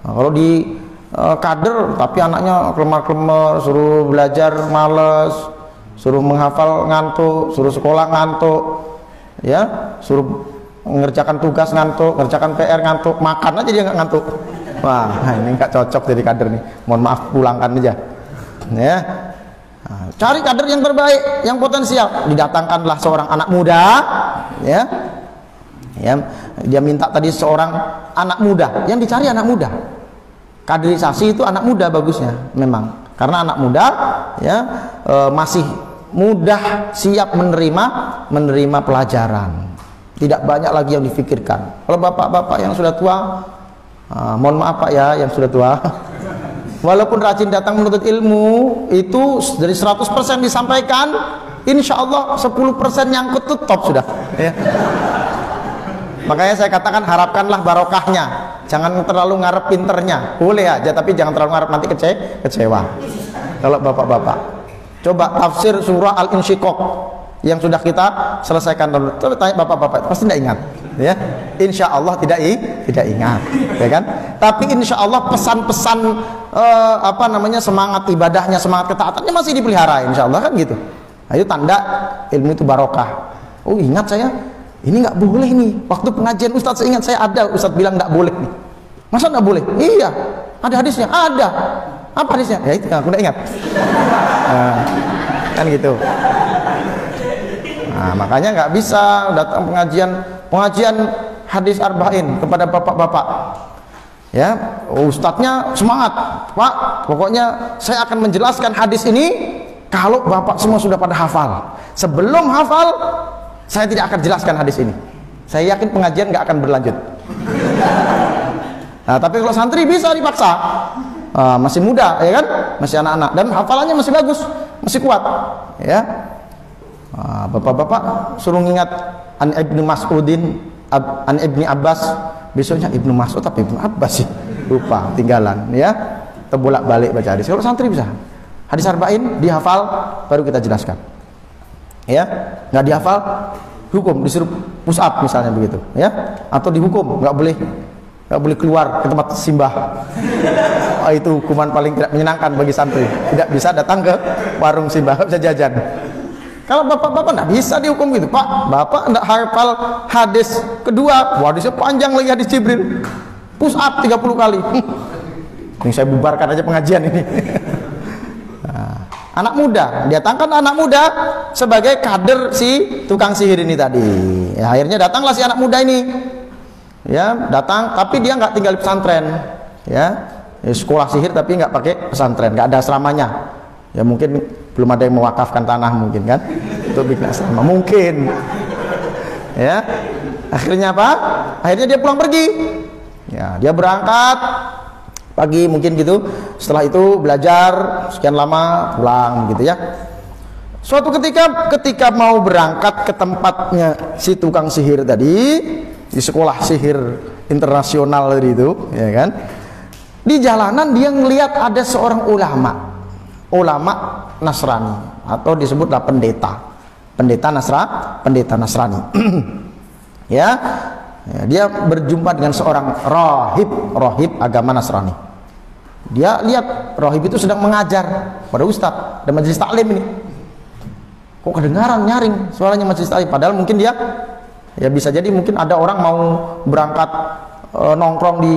Nah, kalau di kader tapi anaknya kelemar-kelemar, suruh belajar males, suruh menghafal ngantuk, suruh sekolah ngantuk, ya, suruh mengerjakan tugas ngantuk, ngerjakan PR ngantuk, makan aja dia nggak ngantuk. Wah, ini nggak cocok jadi kader nih. Mohon maaf, pulangkan aja. Ya, nah, cari kader yang terbaik, yang potensial. Didatangkanlah seorang anak muda, ya, ya. Dia minta tadi seorang anak muda, yang dicari anak muda. Kaderisasi itu anak muda bagusnya, memang, karena anak muda, ya, masih mudah siap menerima pelajaran. Tidak banyak lagi yang difikirkan. Kalau bapak-bapak yang sudah tua, mohon maaf Pak ya, yang sudah tua, walaupun rajin datang menuntut ilmu, itu dari 100% disampaikan, insya Allah 10% nyangkut tuh top sudah, ya. Makanya saya katakan harapkanlah barokahnya, jangan terlalu ngarep pinternya. Boleh aja, tapi jangan terlalu ngarep, nanti kecewa. Kalau bapak-bapak, coba tafsir surah Al-Insyiqaq yang sudah kita selesaikan dulu. Coba tanya bapak-bapak, pasti tidak ingat, ya. Insya Allah tidak ingat, ya kan? Tapi insya Allah pesan-pesan semangat ibadahnya, semangat ketaatannya masih dipelihara, insya Allah, kan gitu. Nah, itu tanda ilmu itu barokah. Oh, ingat saya, ini nggak boleh nih. Waktu pengajian Ustadz, saya ingat saya ada Ustadz bilang nggak boleh nih. Masa nggak boleh? Iya, ada hadisnya, ada. Apa hadisnya? Ya itu, aku nggak ingat. Nah, kan gitu. Nah, makanya nggak bisa datang pengajian hadis arba'in kepada bapak-bapak, ya. Ustadznya semangat, Pak, pokoknya saya akan menjelaskan hadis ini kalau bapak semua sudah pada hafal. Sebelum hafal, saya tidak akan jelaskan hadis ini. Saya yakin pengajian nggak akan berlanjut. Nah, tapi kalau santri bisa dipaksa, masih muda, ya kan, masih anak-anak, dan hafalannya masih bagus, masih kuat, ya. Bapak-bapak suruh ingat an Ibnu Mas'udin, an Ibni Abbas. Besoknya Ibnu Mas'ud tapi Ibnu Abbas sih, lupa, tinggalan ya. Terbolak-balik baca hadis. Kalau santri bisa hadis arba'in dihafal, baru kita jelaskan ya. Nggak dihafal, hukum disuruh push up misalnya begitu ya, atau dihukum nggak boleh keluar ke tempat simbah. Itu hukuman paling tidak menyenangkan bagi santri, tidak bisa datang ke warung simbah, nggak bisa jajan. Kalau bapak-bapak nggak bisa dihukum gitu, Pak, bapak nggak hafal hadis kedua, hadisnya panjang lagi, hadis Jibril, push up 30 kali. Ini saya bubarkan aja pengajian ini. Nah, anak muda, datangkan anak muda sebagai kader si tukang sihir ini tadi ya. Akhirnya datanglah si anak muda ini ya, datang tapi dia nggak tinggal di pesantren ya, sekolah sihir tapi nggak pakai pesantren, nggak ada asramanya ya. Mungkin belum ada yang mewakafkan tanah mungkin kan untuk bikin asrama mungkin ya. Akhirnya apa? Akhirnya dia pulang pergi ya, dia berangkat pagi mungkin gitu, setelah itu belajar sekian lama pulang gitu ya. Suatu ketika mau berangkat ke tempatnya si tukang sihir tadi, di sekolah sihir internasional tadi itu ya kan, di jalanan dia ngelihat ada seorang ulama Nasrani, atau disebutlah pendeta Nasrani. ya, dia berjumpa dengan seorang rahib agama Nasrani. Dia lihat rahib itu sedang mengajar pada ustadz, ada majelis taklim ini. Kok kedengaran nyaring suaranya majelis taklim, padahal mungkin dia ya bisa jadi mungkin ada orang mau berangkat nongkrong di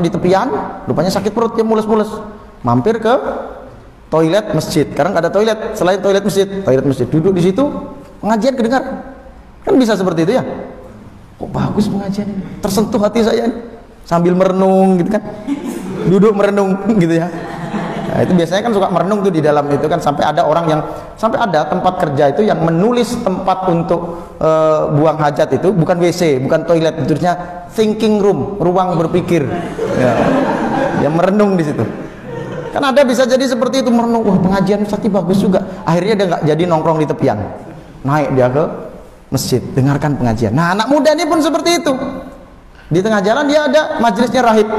di tepian, rupanya sakit perut, dia mules-mules, mampir ke toilet masjid. Sekarang ada toilet selain toilet masjid, duduk di situ, pengajian kedengar. Kan bisa seperti itu ya. Kok bagus pengajian ini, tersentuh hati saya ini. Sambil merenung gitu kan, duduk merenung gitu ya. Nah, itu biasanya kan suka merenung tuh di dalam itu kan, sampai ada orang yang, sampai ada tempat kerja itu yang menulis tempat untuk buang hajat itu bukan WC, bukan toilet, tulisnya thinking room, ruang berpikir ya. Dia merenung di situ. Kan ada bisa jadi seperti itu, merenung, wah pengajian Ustaz bagus juga. Akhirnya dia nggak jadi nongkrong di tepian, naik dia ke masjid, dengarkan pengajian. Nah, anak muda ini pun seperti itu. Di tengah jalan dia ada majelisnya rahib.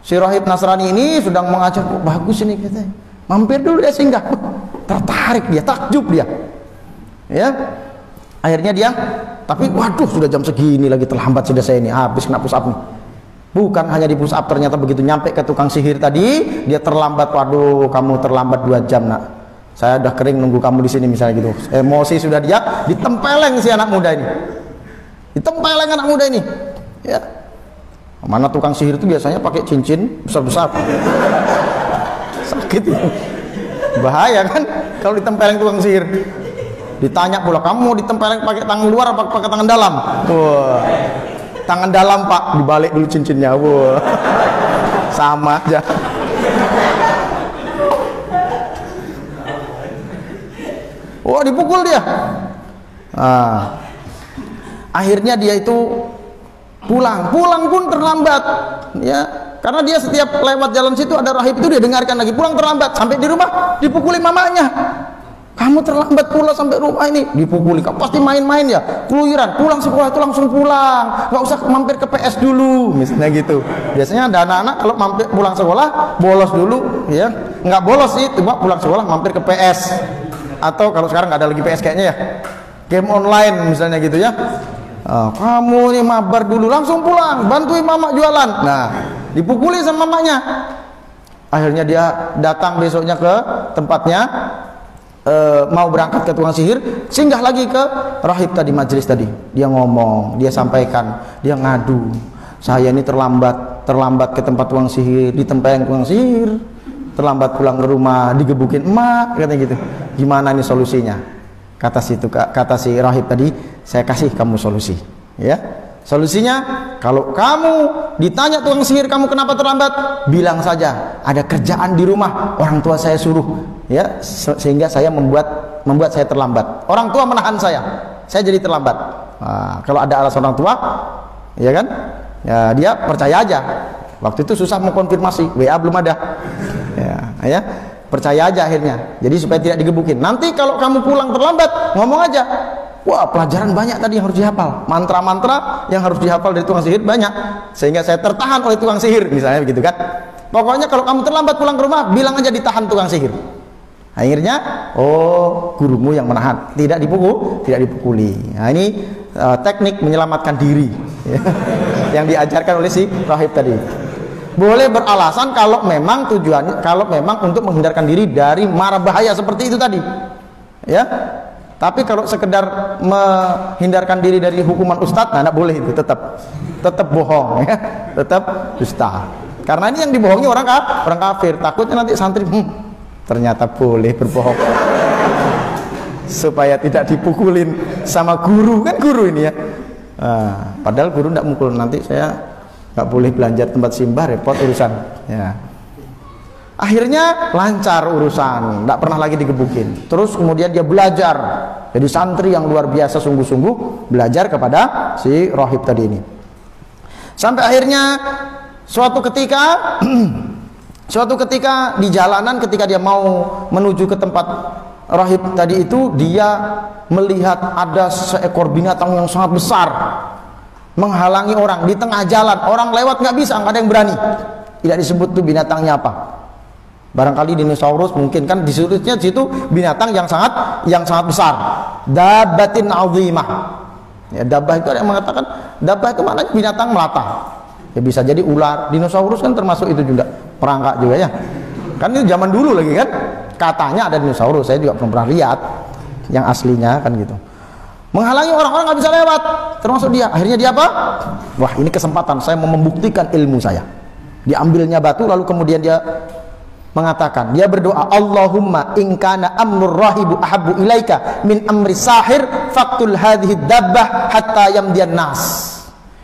Si rahib Nasrani ini sedang mengajar, kok bagus ini katanya. Mampir dulu dia singgah. Tertarik dia, takjub dia. Ya. Akhirnya dia, tapi waduh sudah jam segini lagi, terlambat sudah saya ini, habis kena push up nih. Bukan hanya di push up, ternyata begitu nyampe ke tukang sihir tadi, dia terlambat. Waduh, kamu terlambat 2 jam nak. Saya udah kering nunggu kamu di sini misalnya gitu. Emosi sudah dia, ditempeleng si anak muda ini. Ditempeleng anak muda ini. Ya. Mana tukang sihir itu biasanya pakai cincin besar-besar. Sakit ya. Bahaya kan kalau ditempeleng tukang sihir. Ditanya pula, kamu ditempeleng pakai tangan luar apa pakai tangan dalam? Wah. Tangan dalam, Pak. Dibalik dulu cincinnya. Wah. Sama aja. Wah, dipukul dia. Nah. Akhirnya dia itu pulang pun terlambat ya, karena dia setiap lewat jalan situ ada rahib itu dia dengarkan lagi, pulang terlambat, sampai di rumah dipukuli mamanya. Kamu terlambat pula sampai rumah ini, dipukuli. Kamu pasti main-main ya, keluyuran, pulang sekolah itu langsung pulang, nggak usah mampir ke PS dulu misalnya gitu. Biasanya ada anak-anak kalau mampir pulang sekolah bolos dulu ya, nggak bolos sih, coba pulang sekolah mampir ke PS, atau kalau sekarang nggak ada lagi PS kayaknya ya, game online misalnya gitu ya. Kamu nih mabar dulu, langsung pulang, bantuin mama jualan. Nah, dipukuli sama mamanya. Akhirnya dia datang besoknya ke tempatnya, mau berangkat ke tukang sihir, singgah lagi ke rahib tadi, majelis tadi. Dia ngomong, dia sampaikan, dia ngadu, saya ini terlambat ke tempat tukang sihir, ditempeleng tukang sihir, terlambat pulang ke rumah, digebukin emak, katanya gitu. Gimana ini solusinya? Kata si rahib tadi, saya kasih kamu solusi ya. Solusinya, kalau kamu ditanya tukang sihir kamu kenapa terlambat, bilang saja ada kerjaan di rumah, orang tua saya suruh ya, sehingga saya membuat saya terlambat. Orang tua menahan saya jadi terlambat. Nah, kalau ada alasan orang tua ya kan ya, dia percaya aja. Waktu itu susah mengkonfirmasi, WA belum ada ya. Percaya aja akhirnya. Jadi supaya tidak digebukin. Nanti kalau kamu pulang terlambat, ngomong aja. Wah, pelajaran banyak tadi yang harus dihafal. Mantra-mantra yang harus dihafal dari tukang sihir banyak. Sehingga saya tertahan oleh tukang sihir, misalnya begitu kan. Pokoknya kalau kamu terlambat pulang ke rumah, bilang aja ditahan tukang sihir. Akhirnya, oh, gurumu yang menahan. Tidak dipukuli. Nah, ini teknik menyelamatkan diri. Yang diajarkan oleh si rahib tadi. Boleh beralasan kalau memang tujuannya, kalau memang untuk menghindarkan diri dari mara bahaya seperti itu tadi, ya. Tapi kalau sekedar menghindarkan diri dari hukuman ustadz, nah, tidak boleh itu, tetap bohong, ya, tetap dusta. Karena ini yang dibohongi orang kafir, takutnya nanti santri, ternyata boleh berbohong, supaya tidak dipukulin sama guru, kan guru ini ya. Nah, padahal guru tidak mukul, nanti saya nggak boleh belanja tempat simbah, repot urusan ya. Akhirnya lancar urusan, nggak pernah lagi digebukin. Terus kemudian dia belajar jadi santri yang luar biasa, sungguh-sungguh belajar kepada si rahib tadi ini. Sampai akhirnya suatu ketika di jalanan, ketika dia mau menuju ke tempat rahib tadi itu, dia melihat ada seekor binatang yang sangat besar menghalangi orang di tengah jalan. Orang lewat nggak bisa, nggak ada yang berani. Tidak disebut tuh binatangnya apa. Barangkali dinosaurus, mungkin kan disebutnya situ binatang yang sangat besar. Dabbatin azimah. Ya, dabbah itu ada yang mengatakan dabbah itu maknanya binatang melata. Ya bisa jadi ular, dinosaurus kan termasuk itu juga, perangkak juga ya. Kan itu zaman dulu lagi kan. Katanya ada dinosaurus, saya juga belum pernah lihat yang aslinya kan gitu. Menghalangi orang-orang nggak bisa lewat, termasuk dia. Akhirnya dia apa? Wah, ini kesempatan saya mau membuktikan ilmu saya. Diambilnya batu, lalu kemudian dia mengatakan, dia berdoa, Allahumma in kana amrur rahibu ahabbu ilaika min amri sahir faqtul hadhihi dabbah hatta yamdiyan nas.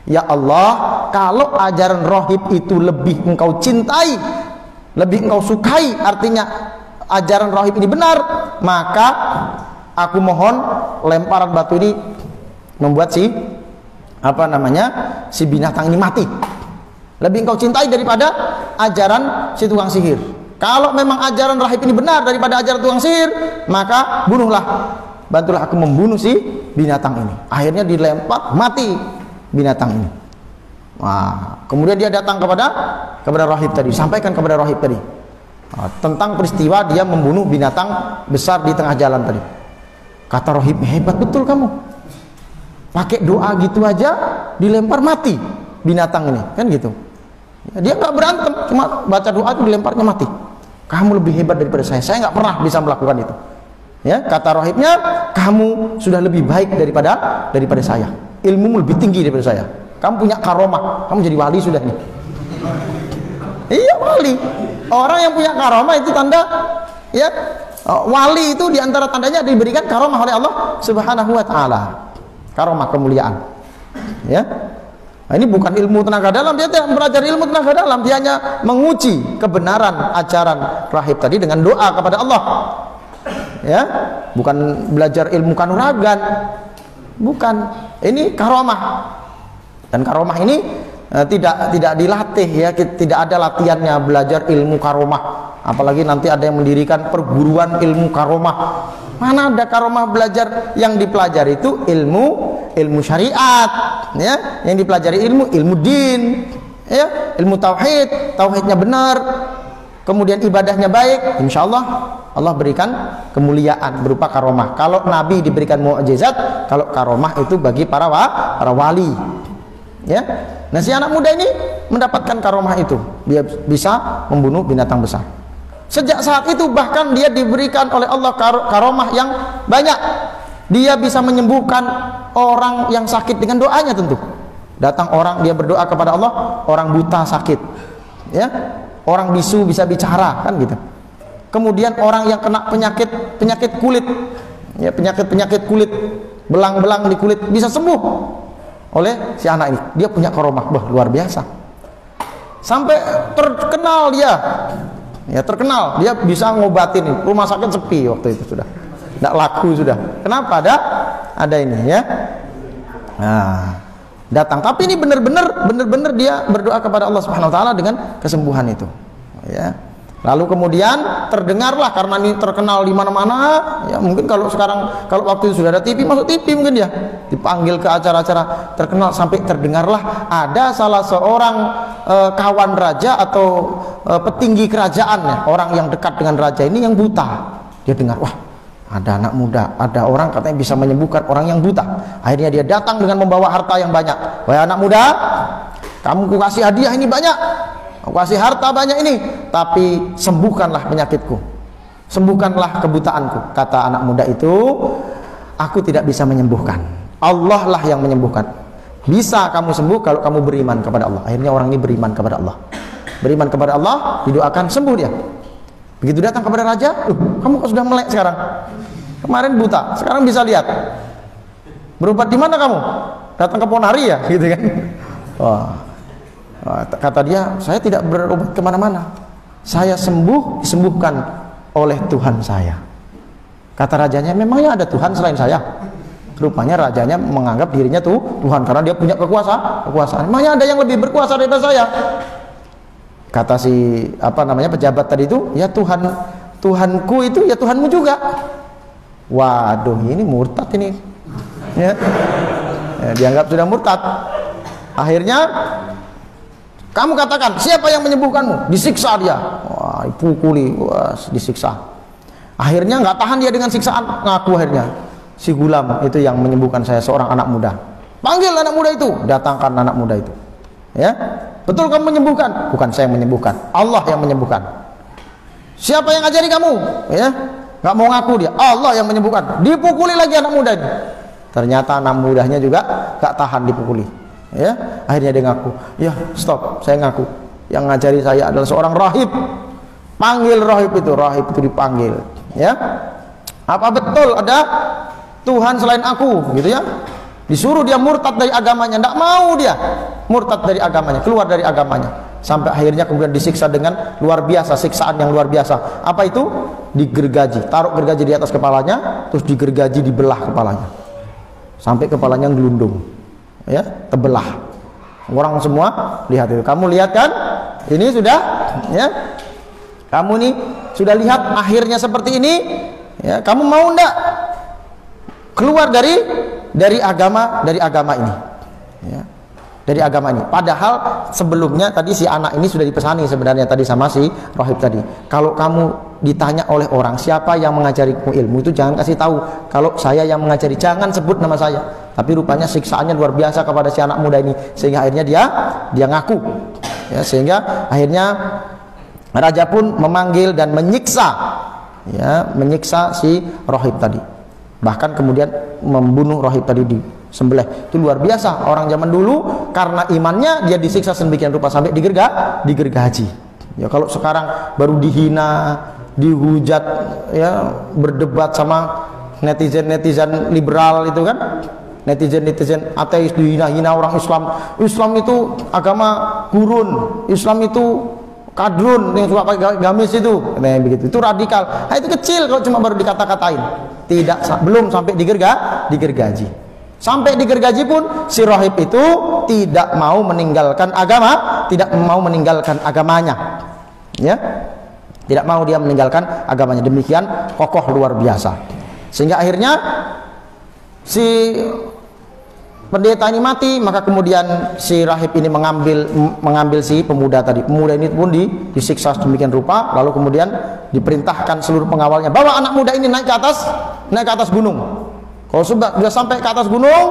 Ya Allah, kalau ajaran rahib itu lebih engkau cintai, lebih engkau sukai, artinya ajaran rahib ini benar, maka aku mohon lemparan batu ini membuat si binatang ini mati. Lebih engkau cintai daripada ajaran si tukang sihir. Kalau memang ajaran rahib ini benar daripada ajaran tukang sihir, maka bunuhlah, bantulah aku membunuh si binatang ini. Akhirnya dilempar, mati binatang ini. Nah, kemudian dia datang kepada rahib tadi, sampaikan kepada rahib tadi tentang peristiwa dia membunuh binatang besar di tengah jalan tadi. Kata rahib, hebat betul kamu, pakai doa gitu aja dilempar mati binatang ini, kan gitu ya. Dia nggak berantem, cuma baca doa itu dilemparnya mati. Kamu lebih hebat daripada saya nggak pernah bisa melakukan itu ya. Kata rahibnya, kamu sudah lebih baik daripada saya, ilmumu lebih tinggi daripada saya, kamu punya karomah, kamu jadi wali sudah nih. Iya, wali. Orang yang punya karomah itu tanda ya. Wali itu diantara tandanya diberikan karomah oleh Allah Subhanahu wa ta'ala, karomah kemuliaan ya. Nah, ini bukan ilmu tenaga dalam, dia tidak belajar ilmu tenaga dalam, dia hanya menguji kebenaran ajaran rahib tadi dengan doa kepada Allah ya. Bukan belajar ilmu kanuragan, bukan. Ini karomah, dan karomah ini tidak dilatih ya, tidak ada latihannya belajar ilmu karomah. Apalagi nanti ada yang mendirikan perguruan ilmu karomah. Mana ada karomah belajar, yang dipelajari itu ilmu syariat ya, yang dipelajari ilmu din ya, ilmu tauhidnya benar, kemudian ibadahnya baik, insya Allah Allah berikan kemuliaan berupa karomah. Kalau Nabi diberikan mukjizat, kalau karomah itu bagi para wali ya. Nah, si anak muda ini mendapatkan karomah itu, dia bisa membunuh binatang besar. Sejak saat itu bahkan dia diberikan oleh Allah karomah yang banyak. Dia bisa menyembuhkan orang yang sakit dengan doanya tentu. Datang orang, dia berdoa kepada Allah, orang buta sakit ya, orang bisu bisa bicara, kan gitu. Kemudian orang yang kena penyakit kulit ya, penyakit kulit, belang-belang di kulit bisa sembuh oleh si anak ini. Dia punya karomah, luar biasa. Sampai terkenal dia ya, terkenal, dia bisa ngobatin, rumah sakit sepi waktu itu, sudah tidak laku sudah. Kenapa? Ada ini ya. Nah, datang, tapi ini benar-benar dia berdoa kepada Allah Subhanahu wa taala dengan kesembuhan itu ya. Lalu kemudian terdengarlah, karena ini terkenal di mana-mana, ya mungkin kalau sekarang, kalau waktu itu sudah ada TV, masuk TV mungkin ya, dipanggil ke acara-acara terkenal, sampai terdengarlah ada salah seorang kawan raja atau petinggi kerajaan, ya, orang yang dekat dengan raja ini yang buta. Dia dengar, wah ada anak muda, ada orang katanya bisa menyembuhkan orang yang buta. Akhirnya dia datang dengan membawa harta yang banyak. Wahai anak muda, kamu ku kasih hadiah ini banyak, aku kasih harta banyak ini, tapi sembuhkanlah penyakitku, sembuhkanlah kebutaanku. Kata anak muda itu, aku tidak bisa menyembuhkan, Allah lah yang menyembuhkan. Bisa kamu sembuh kalau kamu beriman kepada Allah. Akhirnya orang ini beriman kepada Allah. Beriman kepada Allah, didoakan, sembuh dia. Begitu datang kepada raja, kamu kok sudah melek sekarang? Kemarin buta, sekarang bisa lihat. Berobat di mana kamu? Datang ke Ponari ya, gitu kan? Wah. Kata dia, saya tidak berobat kemana-mana, saya sembuh, disembuhkan oleh Tuhan saya. Kata rajanya, memangnya ada Tuhan selain saya? Rupanya rajanya menganggap dirinya tuh Tuhan, karena dia punya kekuasaan. Memangnya ada yang lebih berkuasa daripada saya? Kata si pejabat tadi itu, ya Tuhanku itu ya Tuhanmu juga. Waduh, ini murtad ini, ya, dianggap sudah murtad. Akhirnya, kamu katakan, siapa yang menyembuhkanmu? Disiksa dia. Wah, dipukuli, wah, disiksa. Akhirnya nggak tahan dia dengan siksaan, ngaku akhirnya. Si gulam itu yang menyembuhkan saya, seorang anak muda. Panggil anak muda itu, datangkan anak muda itu. Ya, betul kamu menyembuhkan? Bukan saya yang menyembuhkan, Allah yang menyembuhkan. Siapa yang ngajari kamu? Ya, nggak mau ngaku dia. Allah yang menyembuhkan. Dipukuli lagi anak muda ini. Ternyata anak mudanya juga nggak tahan dipukuli. Ya, akhirnya dia ngaku, ya stop, saya ngaku, yang ngajari saya adalah seorang rahib. Panggil rahib itu dipanggil, ya, apa betul ada Tuhan selain aku, gitu ya. Disuruh dia murtad dari agamanya, tidak mau dia murtad dari agamanya, keluar dari agamanya, sampai akhirnya kemudian disiksa dengan luar biasa, siksaan yang luar biasa. Apa itu? Digergaji, taruh gergaji di atas kepalanya, terus digergaji, dibelah kepalanya sampai kepalanya gelundung. Ya, terbelah. Orang semua lihat itu. Kamu lihat kan? Ini sudah, ya. Kamu nih sudah lihat akhirnya seperti ini. Ya, kamu mau ndak keluar dari agama ini? Ya. Dari agama ini. Padahal sebelumnya tadi si anak ini sudah dipesani sebenarnya tadi sama si rahib tadi. Kalau kamu ditanya oleh orang siapa yang mengajarimu ilmu, itu jangan kasih tahu kalau saya yang mengajari, jangan sebut nama saya. Tapi rupanya siksaannya luar biasa kepada si anak muda ini, sehingga akhirnya dia ngaku, ya, sehingga akhirnya raja pun memanggil dan menyiksa, ya, menyiksa si rahib tadi, bahkan kemudian membunuh rahib tadi, disembelih. Itu luar biasa orang zaman dulu, karena imannya dia disiksa sedemikian rupa sampai digergaji. Ya, kalau sekarang baru dihina, dihujat, ya, berdebat sama netizen liberal itu kan, netizen ateis, dihina-hina orang Islam itu agama gurun, Islam itu kadrun, yang suka pakai gamis itu, nah, begitu, itu radikal. Nah, itu kecil kalau cuma baru dikata-katain, belum sampai digergaji. Sampai digergaji pun si rahib itu tidak mau meninggalkan agama, tidak mau meninggalkan agamanya, ya, tidak mau dia meninggalkan agamanya. Demikian kokoh luar biasa, sehingga akhirnya si pendeta ini mati. Maka kemudian si rahib ini mengambil si pemuda tadi. Pemuda ini pun disiksa sedemikian rupa. Lalu kemudian diperintahkan seluruh pengawalnya, bawa anak muda ini naik ke atas gunung. Kalau sudah sampai ke atas gunung,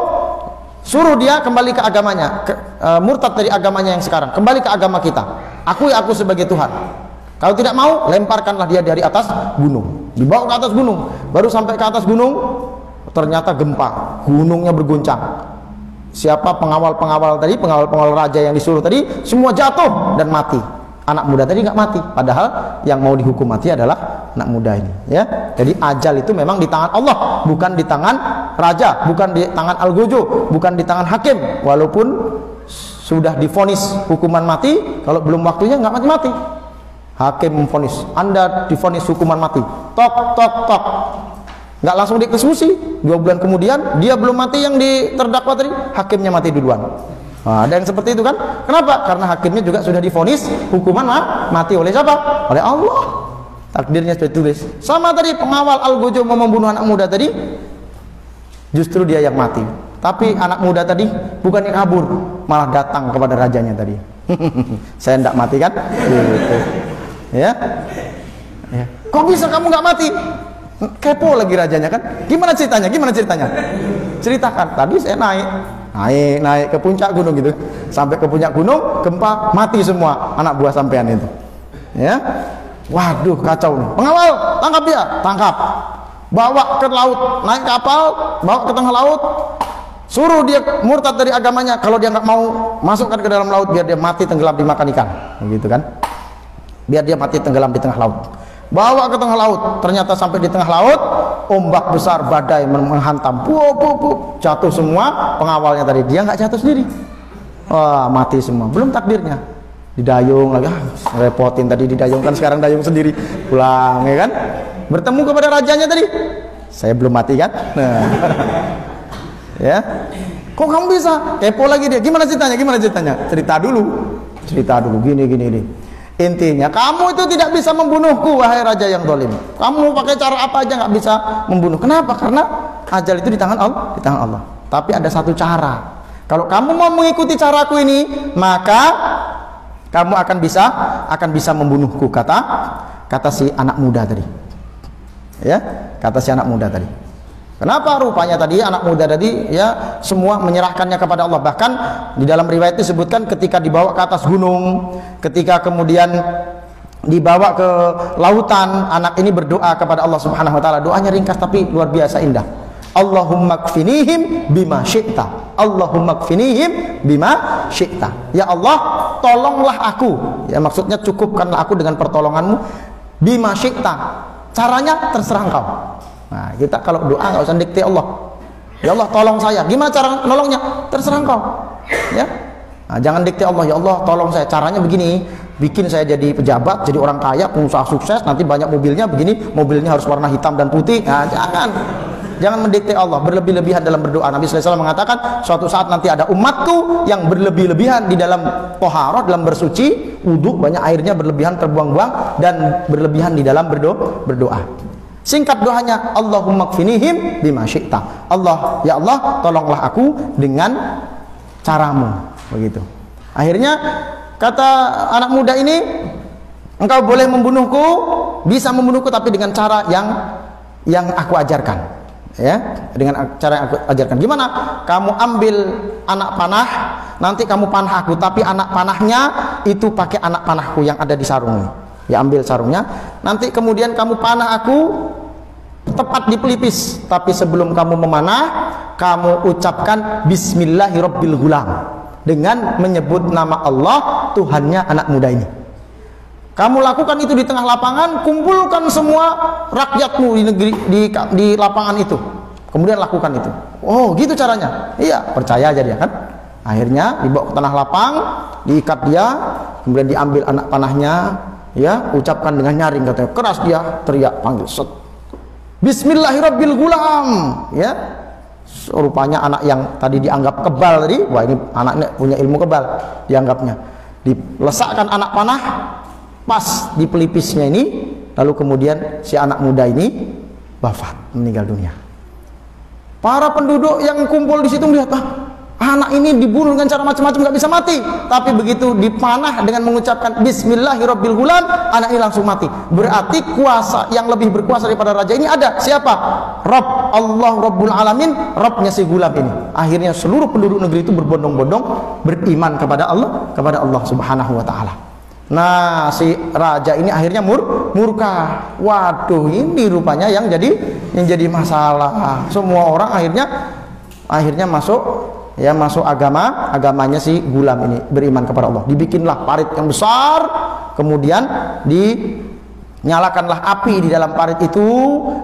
suruh dia kembali ke agamanya, murtad dari agamanya yang sekarang, kembali ke agama kita, akui aku sebagai Tuhan. Kalau tidak mau, lemparkanlah dia dari atas gunung. Dibawa ke atas gunung. Baru sampai ke atas gunung, ternyata gempa, gunungnya berguncang. Siapa pengawal-pengawal tadi, pengawal raja yang disuruh tadi, semua jatuh dan mati. Anak muda tadi nggak mati, padahal yang mau dihukum mati adalah anak muda ini, ya. Jadi ajal itu memang di tangan Allah, bukan di tangan raja, bukan di tangan algojo, bukan di tangan hakim. Walaupun sudah divonis hukuman mati, kalau belum waktunya nggak mati-mati. Hakim memvonis, Anda divonis hukuman mati, tok, nggak langsung dieksekusi. 2 bulan kemudian dia belum mati, yang terdakwa tadi, hakimnya mati duluan. Nah, ada yang seperti itu kan? Kenapa? Karena hakimnya juga sudah divonis hukuman mati oleh siapa? Oleh Allah. Takdirnya sudah ditulis. Sama tadi pengawal Al-Gojo mau membunuh anak muda tadi, justru dia yang mati. Tapi anak muda tadi bukannya kabur, malah datang kepada rajanya tadi. Saya tidak mati kan? Gitu. Ya. Ya. Kok bisa kamu nggak mati? Kepo lagi rajanya kan? Gimana ceritanya? Gimana ceritanya? Ceritakan. Tadi saya naik ke puncak gunung gitu. Sampai ke puncak gunung, gempa, mati semua anak buah sampean itu. Ya. Waduh, kacau nih. Pengawal, tangkap dia, tangkap. Bawa ke laut, naik kapal, bawa ke tengah laut. Suruh dia murtad dari agamanya. Kalau dia nggak mau masukkan ke dalam laut, biar dia mati tenggelam dimakan ikan, gitu kan? Biar dia mati tenggelam di tengah laut. Bawa ke tengah laut. Ternyata sampai di tengah laut, ombak besar, badai menghantam. Jatuh semua pengawalnya tadi. Dia nggak jatuh sendiri. Wah, mati semua. Belum takdirnya. Didayung lagi. Repotin tadi didayungkan, sekarang dayung sendiri. Pulang, ya kan? Bertemu kepada rajanya tadi. Saya belum mati kan? Nah. Ya, kok kamu bisa? Kepo lagi dia. Gimana ceritanya? Gimana ceritanya? Cerita dulu. Gini. Intinya, kamu itu tidak bisa membunuhku, wahai raja yang zalim. Kamu pakai cara apa aja nggak bisa membunuh. Kenapa? Karena ajal itu di tangan Allah. Tapi ada satu cara. Kalau kamu mau mengikuti caraku ini, maka kamu akan bisa membunuhku. Kata si anak muda tadi. Ya, kata si anak muda tadi. Kenapa? Rupanya tadi anak muda tadi ya semua menyerahkannya kepada Allah. Bahkan di dalam riwayat disebutkan ketika dibawa ke atas gunung, ketika kemudian dibawa ke lautan, anak ini berdoa kepada Allah Subhanahu wa taala. Doanya ringkas tapi luar biasa indah. Allahumma kfinihim bima syi'ta. Allahumma kfinihim bima syi'ta. Ya Allah, tolonglah aku. Ya maksudnya cukupkanlah aku dengan pertolonganmu bima syi'ta. Caranya terserah Engkau. Nah, kita kalau doa nggak usah dikte Allah. Ya Allah, tolong saya. Gimana cara nolongnya? Terserah Engkau. Ya. Nah, jangan dikte Allah. Ya Allah, tolong saya. Caranya begini. Bikin saya jadi pejabat, jadi orang kaya, pengusaha sukses, nanti banyak mobilnya begini, mobilnya harus warna hitam dan putih. Nah, jangan mendikte Allah, berlebih-lebihan dalam berdoa. Nabi sallallahu alaihi wasallam mengatakan, suatu saat nanti ada umatku yang berlebih-lebihan di dalam toharoh, dalam bersuci, wudhu, banyak airnya berlebihan terbuang-buang, dan berlebihan di dalam berdoa. Singkat doanya, Allahumma kfinihim bima syi'ta. Allah, ya Allah, tolonglah aku dengan caramu. Begitu. Akhirnya kata anak muda ini, engkau boleh membunuhku, bisa membunuhku, tapi dengan cara yang aku ajarkan. Ya, dengan cara yang aku ajarkan. Gimana? Kamu ambil anak panah, nanti kamu panah aku, tapi anak panahnya itu pakai anak panahku yang ada di sarung. Ya, ambil sarungnya, nanti kemudian kamu panah aku tepat di pelipis, tapi sebelum kamu memanah, kamu ucapkan Bismillahirrabbilgulam dengan menyebut nama Allah, Tuhannya anak muda ini. Kamu lakukan itu di tengah lapangan, kumpulkan semua rakyatmu di negeri, di lapangan itu. Kemudian lakukan itu. Oh, gitu caranya. Iya, percaya aja dia kan. Akhirnya dibawa ke tanah lapang, diikat dia, kemudian diambil anak panahnya, ya, ucapkan dengan nyaring katanya. Keras dia teriak, panggil, set. Bismillahirrabbilgulam, ya. Rupanya anak yang tadi dianggap kebal tadi, wah ini anaknya punya ilmu kebal, dianggapnya. Dilesakkan anak panah pas di pelipisnya ini, lalu kemudian si anak muda ini wafat, meninggal dunia. Para penduduk yang kumpul di situ melihat, anak ini dibunuh dengan cara macam-macam, nggak bisa mati, tapi begitu dipanah dengan mengucapkan Bismillahirrabbilgulam, anak ini langsung mati. Berarti kuasa yang lebih berkuasa daripada raja ini ada. Siapa? Rabb, Allah Rabbul Alamin, Rabbnya si gulam ini. Akhirnya seluruh penduduk negeri itu berbondong-bondong beriman kepada Allah Subhanahu wa taala. Nah, si raja ini akhirnya murka. Waduh, ini rupanya yang jadi masalah. Semua orang akhirnya masuk agamanya si gulam ini, beriman kepada Allah. Dibikinlah parit yang besar, kemudian dinyalakanlah api di dalam parit itu,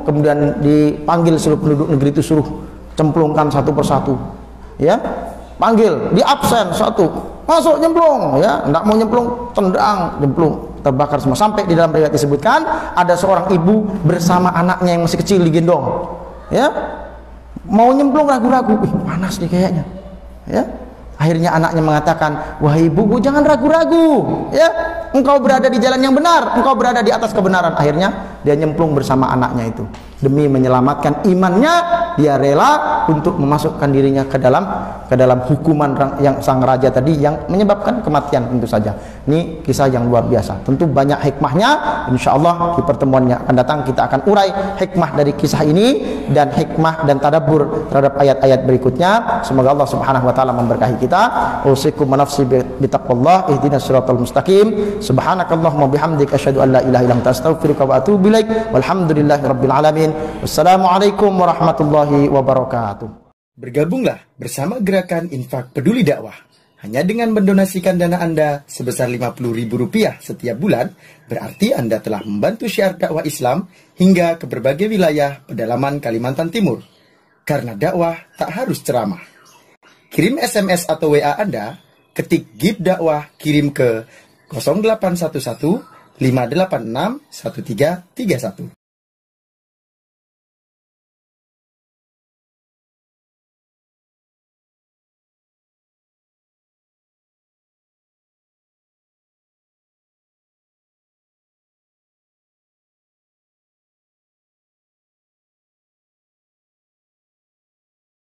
kemudian dipanggil seluruh penduduk negeri itu, suruh cemplungkan satu persatu. Ya, panggil, di absen satu, masuk nyemplung, ya, enggak mau nyemplung, tendang, nyemplung, terbakar semua. Sampai di dalam riwayat disebutkan ada seorang ibu bersama anaknya yang masih kecil digendong, ya, mau nyemplung ragu-ragu, panas nih kayaknya, ya, Akhirnya anaknya mengatakan, wahai ibuku, jangan ragu-ragu, ya, engkau berada di jalan yang benar, engkau berada di atas kebenaran. Akhirnya dia nyemplung bersama anaknya itu. Demi menyelamatkan imannya, dia rela untuk memasukkan dirinya ke dalam hukuman yang sang raja tadi yang menyebabkan kematian tentu saja. Ini kisah yang luar biasa. Tentu banyak hikmahnya. Insya Allah di pertemuan yang akan datang kita akan urai hikmah dari kisah ini dan hikmah dan tadabbur terhadap ayat-ayat berikutnya. Semoga Allah Subhanahu wa taala memberkahi kita. Usikum wa nafsi bi taqwallah ihdinas siratal mustaqim. Subhanakallahumma bihamdika asyhadu an la ilaha illa anta astaghfiruka wa atubu ilaik. Walhamdulillahirabbil alamin. Wassalamualaikum warahmatullahi wabarakatuh. Bergabunglah bersama gerakan Infak Peduli Dakwah. Hanya dengan mendonasikan dana Anda sebesar Rp50.000 setiap bulan, berarti Anda telah membantu syiar dakwah Islam hingga ke berbagai wilayah pedalaman Kalimantan Timur. Karena dakwah tak harus ceramah. Kirim SMS atau WA Anda, ketik GIB Dakwah, kirim ke 0811 586 1331.